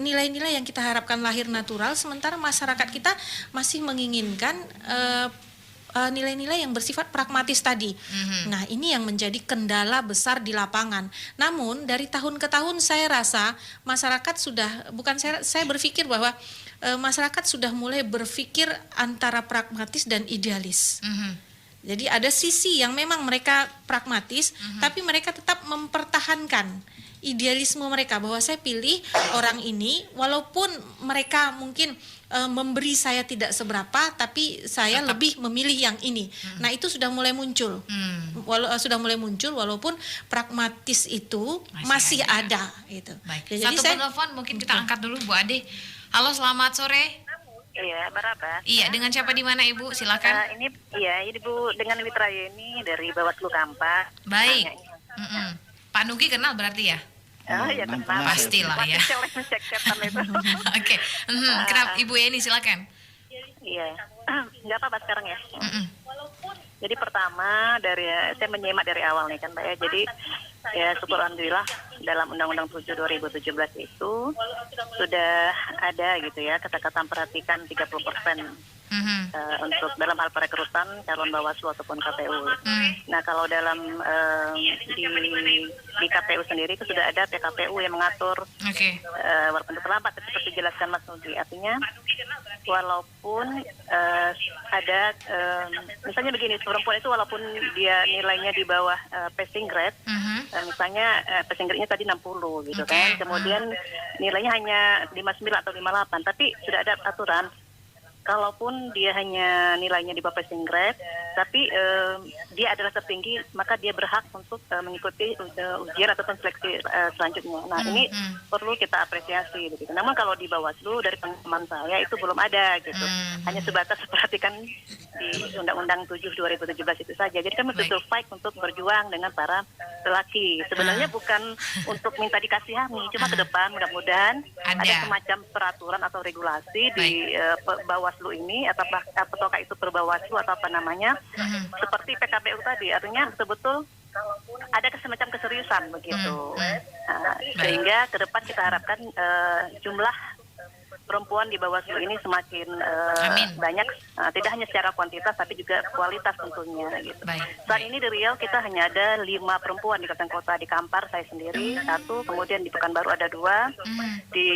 Speaker 1: nilai-nilai yang kita harapkan lahir natural, sementara masyarakat kita masih menginginkan nilai-nilai yang bersifat pragmatis tadi. Nah, ini yang menjadi kendala besar di lapangan. Namun dari tahun ke tahun saya rasa masyarakat saya berpikir bahwa masyarakat sudah mulai berpikir antara pragmatis dan idealis. Jadi ada sisi yang memang mereka pragmatis, tapi mereka tetap mempertahankan idealisme mereka bahwa saya pilih orang ini walaupun mereka mungkin memberi saya tidak seberapa, tapi saya lebih memilih yang ini. Nah, itu sudah mulai muncul. Walaupun pragmatis itu masih ada gitu.
Speaker 8: Baik.
Speaker 1: Jadi
Speaker 8: Satu penelpon mungkin kita angkat dulu Bu Ade. Halo, selamat sore.
Speaker 6: Iya, Barabas.
Speaker 8: Iya, dengan siapa di mana Ibu? Silakan.
Speaker 6: Ini Ibu dengan Witra Yeni dari Bawaslu Kampas.
Speaker 8: Baik. Pak Nugi kenal berarti ya?
Speaker 6: Oh ya, kenal.
Speaker 8: Pastilah ya. Oke. Kenapa Ibu Yeni, silakan.
Speaker 6: Iya. Enggak apa-apa sekarang ya. Jadi pertama saya menyimak dari awal nih kan Mbak ya. Jadi ya syukur alhamdulillah dalam Undang-Undang 7 2017 itu sudah ada gitu ya kata-kata perhatikan 30% untuk dalam hal perekrutan calon Bawaslu ataupun KPU. Nah, kalau dalam di KPU sendiri itu sudah ada PKPU yang mengatur walaupun terlambat seperti dijelaskan Mas Nugi. Artinya walaupun ada misalnya begini, perempuan itu walaupun dia nilainya di bawah passing grade, misalnya passing grade-nya tadi 60 gitu kan, kemudian nilainya hanya 59 atau 58, tapi sudah ada aturan kalaupun dia hanya nilainya di bawah passing grade, tapi dia adalah tertinggi, maka dia berhak untuk mengikuti ujian ataupun seleksi selanjutnya. Nah, ini perlu kita apresiasi gitu. Namun kalau di Bawaslu dari pengalaman saya itu belum ada gitu. Hanya sebatas perhatikan di Undang-Undang 7 2017 itu saja. Jadi kami betul fight untuk berjuang dengan para lelaki. Sebenarnya bukan untuk minta dikasihani, cuma ke depan mudah-mudahan ada semacam peraturan atau regulasi di Bawaslu ini, ataukah itu perbawaslu atau apa namanya, seperti PKPU tadi, artinya betul-betul ada semacam keseriusan begitu. Sehingga ke depan kita harapkan jumlah perempuan di Bawaslu ini semakin banyak, tidak hanya secara kuantitas tapi juga kualitas tentunya gitu. Saat ini di Riau kita hanya ada 5 perempuan di Kabupaten Kota, di Kampar saya sendiri 1, kemudian di Pekanbaru ada 2, di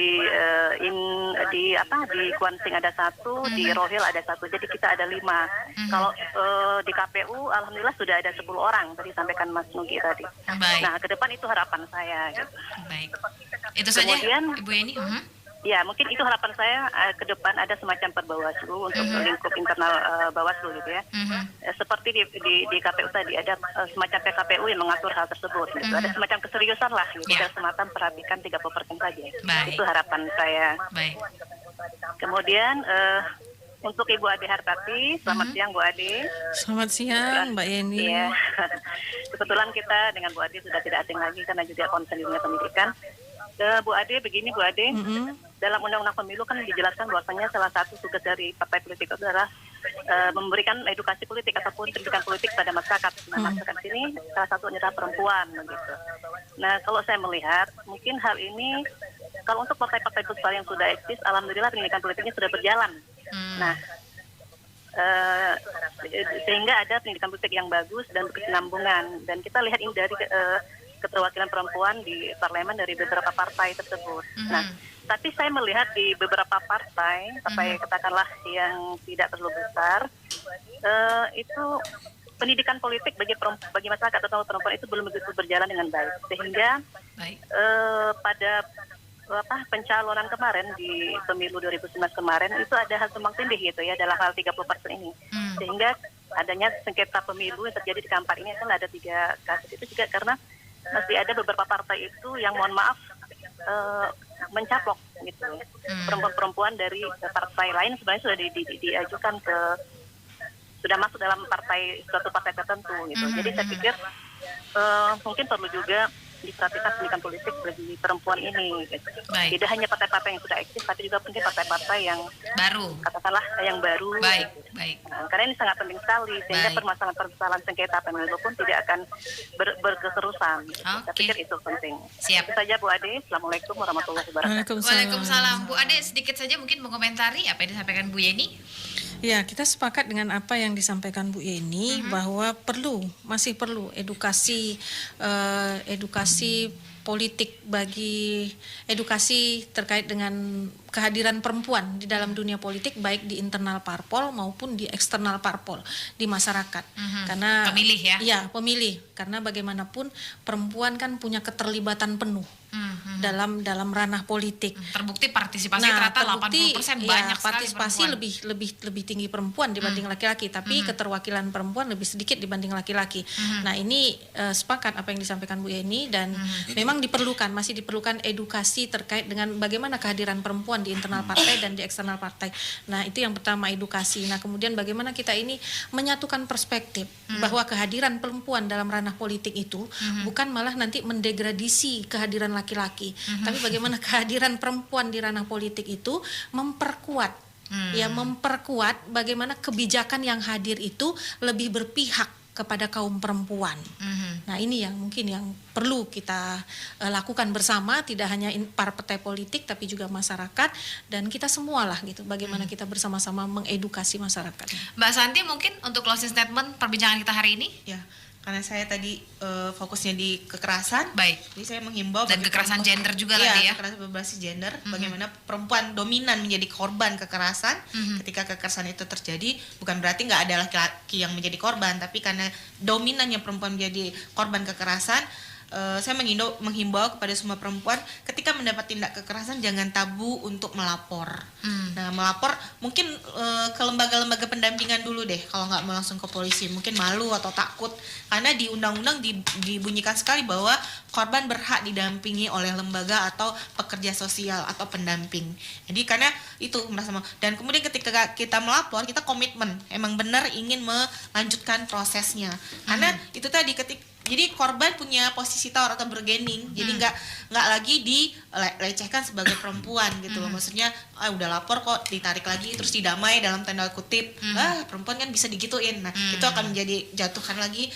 Speaker 6: Kuansing ada 1, di Rohil ada 1. Jadi kita ada 5. Kalau di KPU alhamdulillah sudah ada 10 orang tadi sampaikan Mas Nugi tadi. Nah, ke depan itu harapan saya gitu.
Speaker 8: Baik. Itu saja Ibu Yeni.
Speaker 6: Ya, mungkin itu harapan saya ke depan ada semacam perbawaslu untuk lingkup internal Bawaslu gitu ya. Seperti di KPU tadi ada semacam PKPU yang mengatur hal tersebut gitu. Ada semacam keseriusan lah gitu, dan semacam perhatikan 30% saja. Itu harapan saya. Kemudian untuk Ibu Ade Hartati, selamat siang Bu Ade.
Speaker 1: Selamat siang Mbak Yeni.
Speaker 6: Iya. Kebetulan kita dengan Bu Ade sudah tidak asing lagi karena juga konsen di dunia pendidikan. Bu Ade, begini Bu Ade, dalam Undang-Undang Pemilu kan dijelaskan bahwasanya salah satu tugas dari partai politik itu adalah memberikan edukasi politik ataupun pendidikan politik pada masyarakat. Nah, masyarakat ini salah satu adalah perempuan begitu. Nah, kalau saya melihat mungkin hal ini kalau untuk partai-partai besar yang sudah eksis, alhamdulillah pendidikan politiknya sudah berjalan. Nah, sehingga ada pendidikan politik yang bagus dan berkesinambungan, dan kita lihat ini dari keterwakilan perempuan di parlemen dari beberapa partai tersebut. Nah, tapi saya melihat di beberapa partai katakanlah yang tidak terlalu besar, itu pendidikan politik bagi masyarakat atau perempuan itu belum begitu berjalan dengan baik, sehingga pada pencalonan kemarin di pemilu 2019 kemarin itu ada hal tumpang tindih gitu ya dalam hal 30% ini, sehingga adanya sengketa pemilu yang terjadi di Kampar ini kan ada 3 kasus itu juga karena masih ada beberapa partai itu yang mohon maaf mencaplok gitu perempuan-perempuan dari partai lain sebenarnya sudah diajukan sudah masuk dalam suatu partai tertentu gitu. Jadi saya pikir mungkin perlu juga diperhatikan pendidikan politik bagi perempuan ini. Gitu. Tidak hanya partai-partai yang sudah eksis, tapi juga mungkin partai-partai yang
Speaker 8: baru,
Speaker 6: katakanlah yang baru.
Speaker 8: Baik.
Speaker 6: Karena ini sangat penting sekali, sehingga permasalahan sengketa pemilu pun tidak akan berketerusan. Saya pikir itu penting.
Speaker 8: Siap.
Speaker 6: Itu saja Bu Ade. Assalamualaikum warahmatullahi wabarakatuh.
Speaker 8: Waalaikumsalam. Bu Ade, sedikit saja mungkin mengomentari apa yang disampaikan Bu Yeni.
Speaker 1: Ya, kita sepakat dengan apa yang disampaikan Bu Yeni bahwa masih perlu edukasi politik edukasi terkait dengan kehadiran perempuan di dalam dunia politik, baik di internal parpol maupun di eksternal parpol di masyarakat. Karena
Speaker 8: pemilih ya.
Speaker 1: Iya, pemilih. Karena bagaimanapun perempuan kan punya keterlibatan penuh dalam ranah politik.
Speaker 8: Terbukti partisipasi ternyata 80% banyak sekali
Speaker 1: partisipasi lebih tinggi perempuan dibanding laki-laki, tapi keterwakilan perempuan lebih sedikit dibanding laki-laki. Nah, ini sepakat apa yang disampaikan Bu Yeni, dan memang masih diperlukan edukasi terkait dengan bagaimana kehadiran perempuan di internal partai dan di eksternal partai. Nah, itu yang pertama, edukasi. Nah, kemudian bagaimana kita ini menyatukan perspektif bahwa kehadiran perempuan dalam ranah politik itu bukan malah nanti mendegradasi kehadiran laki-laki, tapi bagaimana kehadiran perempuan di ranah politik itu memperkuat bagaimana kebijakan yang hadir itu lebih berpihak kepada kaum perempuan. Nah, ini yang mungkin yang perlu kita lakukan bersama, tidak hanya partai politik tapi juga masyarakat dan kita semualah gitu. Bagaimana kita bersama-sama mengedukasi masyarakat.
Speaker 8: Mbak Santi, mungkin untuk closing statement perbincangan kita hari ini?
Speaker 5: Ya. Karena saya tadi fokusnya di kekerasan,
Speaker 8: baik.
Speaker 5: Jadi saya menghimbau
Speaker 8: dan kekerasan gender juga tadi ya.
Speaker 5: Kekerasan berbasis gender, bagaimana perempuan dominan menjadi korban kekerasan. Ketika kekerasan itu terjadi, bukan berarti nggak ada laki-laki yang menjadi korban, tapi karena dominannya perempuan menjadi korban kekerasan. Saya menghimbau kepada semua perempuan ketika mendapat tindak kekerasan jangan tabu untuk melapor. Nah, melapor mungkin ke lembaga-lembaga pendampingan dulu deh, kalau nggak mau langsung ke polisi, mungkin malu atau takut karena di undang-undang dibunyikan sekali bahwa korban berhak didampingi oleh lembaga atau pekerja sosial atau pendamping. Jadi karena itu merasa dan kemudian ketika kita melapor kita komitmen emang benar ingin melanjutkan prosesnya. Karena itu tadi jadi korban punya posisi tawar atau bargaining, jadi nggak lagi dilecehkan sebagai perempuan gitu loh. Maksudnya udah lapor kok ditarik lagi terus didamai dalam tanda kutip, perempuan kan bisa digituin. Nah itu akan menjadi jatuhkan lagi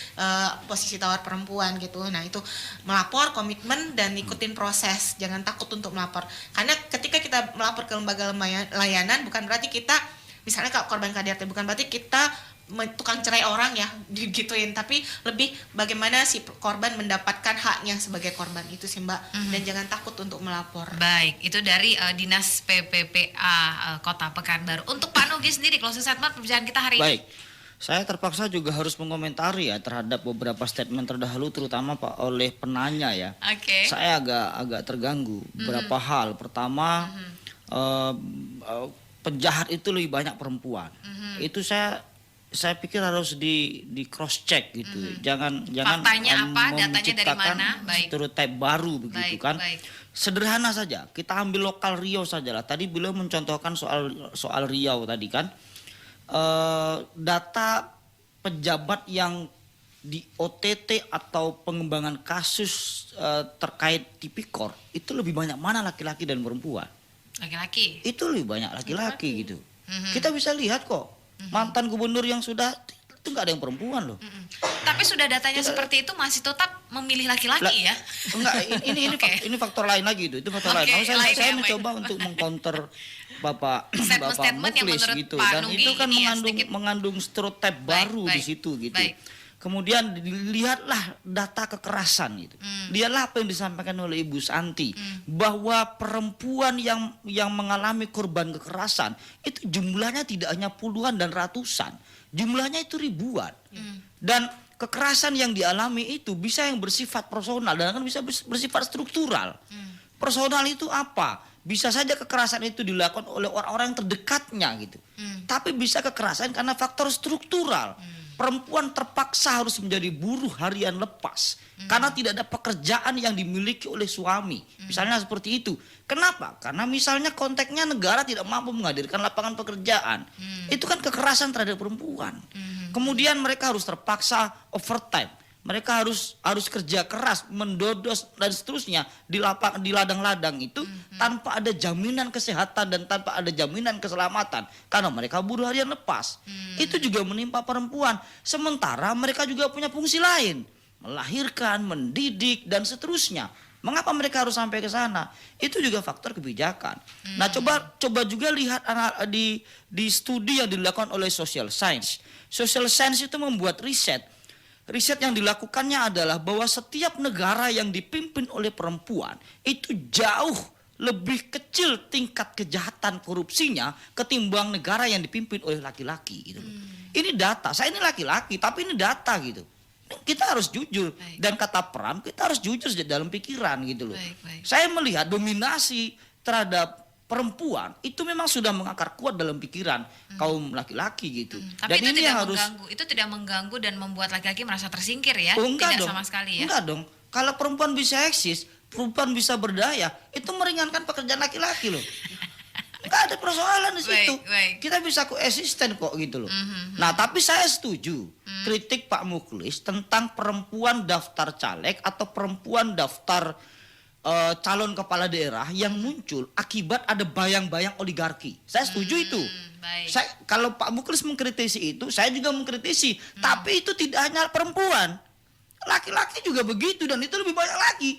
Speaker 5: posisi tawar perempuan gitu. Nah itu melapor, komitmen dan ikutin proses, jangan takut untuk melapor. Karena ketika kita melapor ke lembaga layanan bukan berarti kita misalnya kalau korban KDRT bukan berarti kita tukang cerai orang ya digituin, tapi lebih bagaimana si korban mendapatkan haknya sebagai korban itu sih Mbak. Dan jangan takut untuk melapor.
Speaker 8: Baik, itu dari Dinas PPPA Kota Pekanbaru. Untuk Pak Nugi sendiri closing statement perbincangan kita hari ini.
Speaker 4: Baik, saya terpaksa juga harus mengomentari ya terhadap beberapa statement terdahulu, terutama Pak oleh penanya ya. Saya agak terganggu beberapa hal. Pertama, penjahat itu lebih banyak perempuan. Itu saya pikir harus di cross check gitu. Jangan
Speaker 8: faktanya apa, datanya dari mana?
Speaker 4: Stereotip baru begitu kan. Sederhana saja, kita ambil lokal Riau saja lah. Tadi beliau mencontohkan soal Riau tadi kan. Data pejabat yang di OTT atau pengembangan kasus terkait tipikor itu lebih banyak mana laki-laki dan perempuan?
Speaker 8: Laki-laki.
Speaker 4: Itu lebih banyak laki-laki gitu. Kita bisa lihat kok. Mantan gubernur yang sudah itu nggak ada yang perempuan loh.
Speaker 8: Tapi sudah datanya seperti itu masih tetap memilih laki-laki ya?
Speaker 4: Enggak, ini faktor lain lagi itu faktor lain. Saya mencoba untuk mengcounter Bapak Muklis gitu, dan itu kan mengandung stereotip baru di situ gitu. Kemudian dilihatlah data kekerasan itu. Lihatlah apa yang disampaikan oleh Ibu Santi bahwa perempuan yang mengalami korban kekerasan itu jumlahnya tidak hanya puluhan dan ratusan, jumlahnya itu ribuan. Dan kekerasan yang dialami itu bisa yang bersifat personal dan kan bisa bersifat struktural. Personal itu apa? Bisa saja kekerasan itu dilakukan oleh orang-orang yang terdekatnya gitu. Tapi bisa kekerasan karena faktor struktural. Perempuan terpaksa harus menjadi buruh harian lepas karena tidak ada pekerjaan yang dimiliki oleh suami. Misalnya seperti itu. Kenapa? Karena misalnya konteksnya negara tidak mampu menghadirkan lapangan pekerjaan. Itu kan kekerasan terhadap perempuan. Kemudian mereka harus terpaksa overtime. mereka harus kerja keras, mendodos dan seterusnya di ladang-ladang itu tanpa ada jaminan kesehatan dan tanpa ada jaminan keselamatan karena mereka buruh harian lepas. Itu juga menimpa perempuan. Sementara mereka juga punya fungsi lain, melahirkan, mendidik dan seterusnya. Mengapa mereka harus sampai ke sana? Itu juga faktor kebijakan. Nah, coba juga lihat di studi yang dilakukan oleh social science. Social science itu membuat riset. Riset yang dilakukannya adalah bahwa setiap negara yang dipimpin oleh perempuan itu jauh lebih kecil tingkat kejahatan korupsinya ketimbang negara yang dipimpin oleh laki-laki gitu. Ini data. Saya ini laki-laki tapi ini data gitu. Kita harus jujur. Baik. Dan kata Pram, kita harus jujur dalam pikiran gitu loh. Baik. Saya melihat dominasi terhadap perempuan itu memang sudah mengakar kuat dalam pikiran kaum laki-laki gitu.
Speaker 8: Tapi dan itu tidak mengganggu dan membuat laki-laki merasa tersingkir ya? Tidak sama sekali ya?
Speaker 4: Enggak dong. Kalau perempuan bisa eksis, perempuan bisa berdaya, itu meringankan pekerjaan laki-laki loh. Enggak ada persoalan di situ. Kita bisa koexisten kok gitu loh. Nah, tapi saya setuju kritik Pak Mukhlis tentang perempuan daftar caleg atau perempuan daftar calon kepala daerah yang muncul akibat ada bayang-bayang oligarki. Saya setuju itu. Kalau Pak Mukhlis mengkritisi itu, saya juga mengkritisi. Tapi itu tidak hanya perempuan, laki-laki juga begitu dan itu lebih banyak lagi.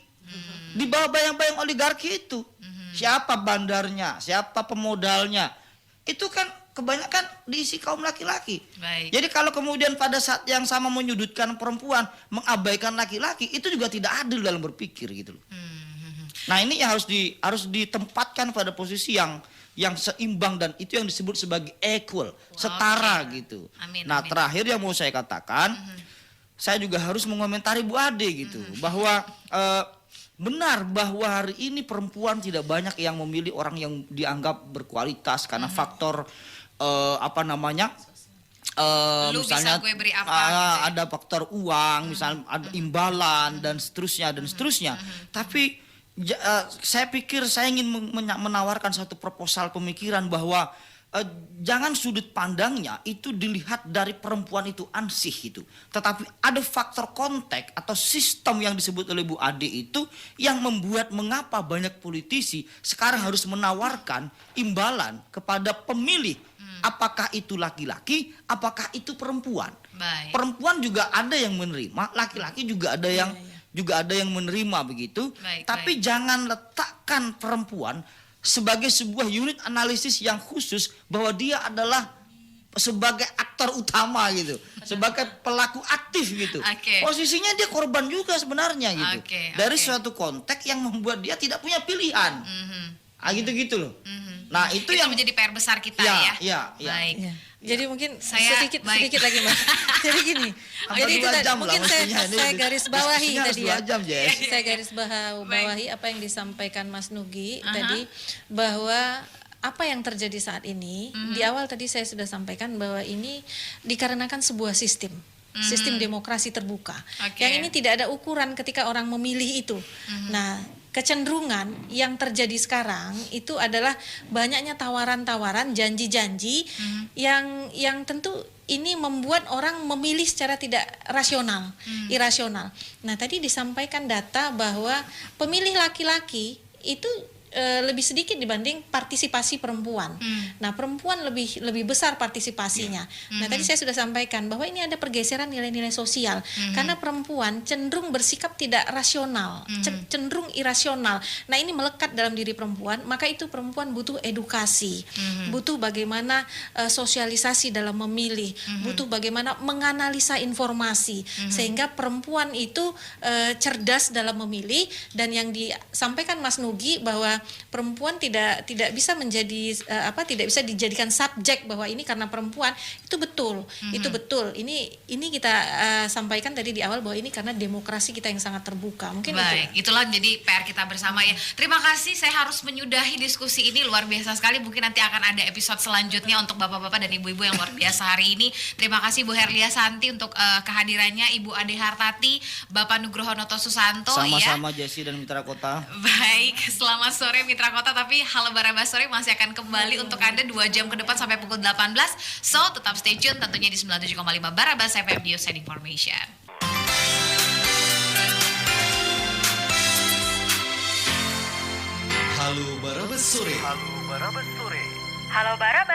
Speaker 4: Di bawah bayang-bayang oligarki itu, siapa bandarnya, siapa pemodalnya, itu kan kebanyakan diisi kaum laki-laki. Jadi kalau kemudian pada saat yang sama menyudutkan perempuan, mengabaikan laki-laki, itu juga tidak adil dalam berpikir gitu loh. Nah, ini yang harus ditempatkan pada posisi yang seimbang dan itu yang disebut sebagai equal, setara gitu. Nah, terakhir yang mau saya katakan, saya juga harus mengomentari Bu Ade gitu, bahwa benar bahwa hari ini perempuan tidak banyak yang memilih orang yang dianggap berkualitas karena faktor misalnya
Speaker 8: bisa gue beri apa, gitu ya?
Speaker 4: Ada faktor uang, misalnya ada imbalan dan seterusnya. Tapi saya pikir saya ingin menawarkan satu proposal pemikiran bahwa jangan sudut pandangnya itu dilihat dari perempuan itu ansih itu, tetapi ada faktor konteks atau sistem yang disebut oleh Bu Ade itu yang membuat mengapa banyak politisi sekarang harus menawarkan imbalan kepada pemilih, apakah itu laki-laki, apakah itu perempuan. Perempuan juga ada yang menerima, laki-laki juga ada yang menerima begitu. Tapi jangan letakkan perempuan sebagai sebuah unit analisis yang khusus bahwa dia adalah sebagai aktor utama gitu, sebagai pelaku aktif gitu. Posisinya dia korban juga sebenarnya gitu. Dari suatu konteks yang membuat dia tidak punya pilihan. Gitu loh. Nah, itu yang
Speaker 8: menjadi PR besar kita ya.
Speaker 10: Baik. Jadi mungkin sedikit lagi Mbak. Jadi gini. Jadi itu mungkin saya garis bawahi tadi ya. Saya garis bawahi apa yang disampaikan Mas Nugi tadi, bahwa apa yang terjadi saat ini, di awal tadi saya sudah sampaikan bahwa ini dikarenakan sebuah sistem demokrasi terbuka. Yang ini tidak ada ukuran ketika orang memilih itu. Nah, kecenderungan yang terjadi sekarang itu adalah banyaknya tawaran-tawaran, janji-janji yang tentu ini membuat orang memilih secara tidak rasional, irasional. Nah, tadi disampaikan data bahwa pemilih laki-laki itu lebih sedikit dibanding partisipasi perempuan. Nah, perempuan lebih besar partisipasinya. Nah, tadi saya sudah sampaikan bahwa ini ada pergeseran nilai-nilai sosial karena perempuan cenderung bersikap tidak rasional, cenderung irasional. Nah, ini melekat dalam diri perempuan, maka itu perempuan butuh edukasi, butuh bagaimana sosialisasi dalam memilih, butuh bagaimana menganalisa informasi sehingga perempuan itu cerdas dalam memilih. Dan yang disampaikan Mas Nugi bahwa perempuan tidak bisa menjadi tidak bisa dijadikan subjek bahwa ini karena perempuan, itu betul. Itu betul. Ini kita sampaikan tadi di awal bahwa ini karena demokrasi kita yang sangat terbuka. Mungkin
Speaker 8: itulah jadi PR kita bersama ya. Terima kasih, saya harus menyudahi diskusi ini, luar biasa sekali. Mungkin nanti akan ada episode selanjutnya untuk bapak-bapak dan ibu-ibu yang luar biasa hari ini. Terima kasih Bu Herlia Santi untuk kehadirannya, Ibu Ade Hartati, Bapak Nugroho Noto Susanto.
Speaker 4: Sama-sama Jesse dan Mitra Kota.
Speaker 8: Baik, selamat sore Mitra Kota, tapi Halo Baraba Sore masih akan kembali untuk Anda 2 jam ke depan sampai pukul 18. So, tetap stay tune tentunya di 97,5 Barabas FM News and Information.
Speaker 2: Halo Barabas Sore.
Speaker 11: Halo Barabas.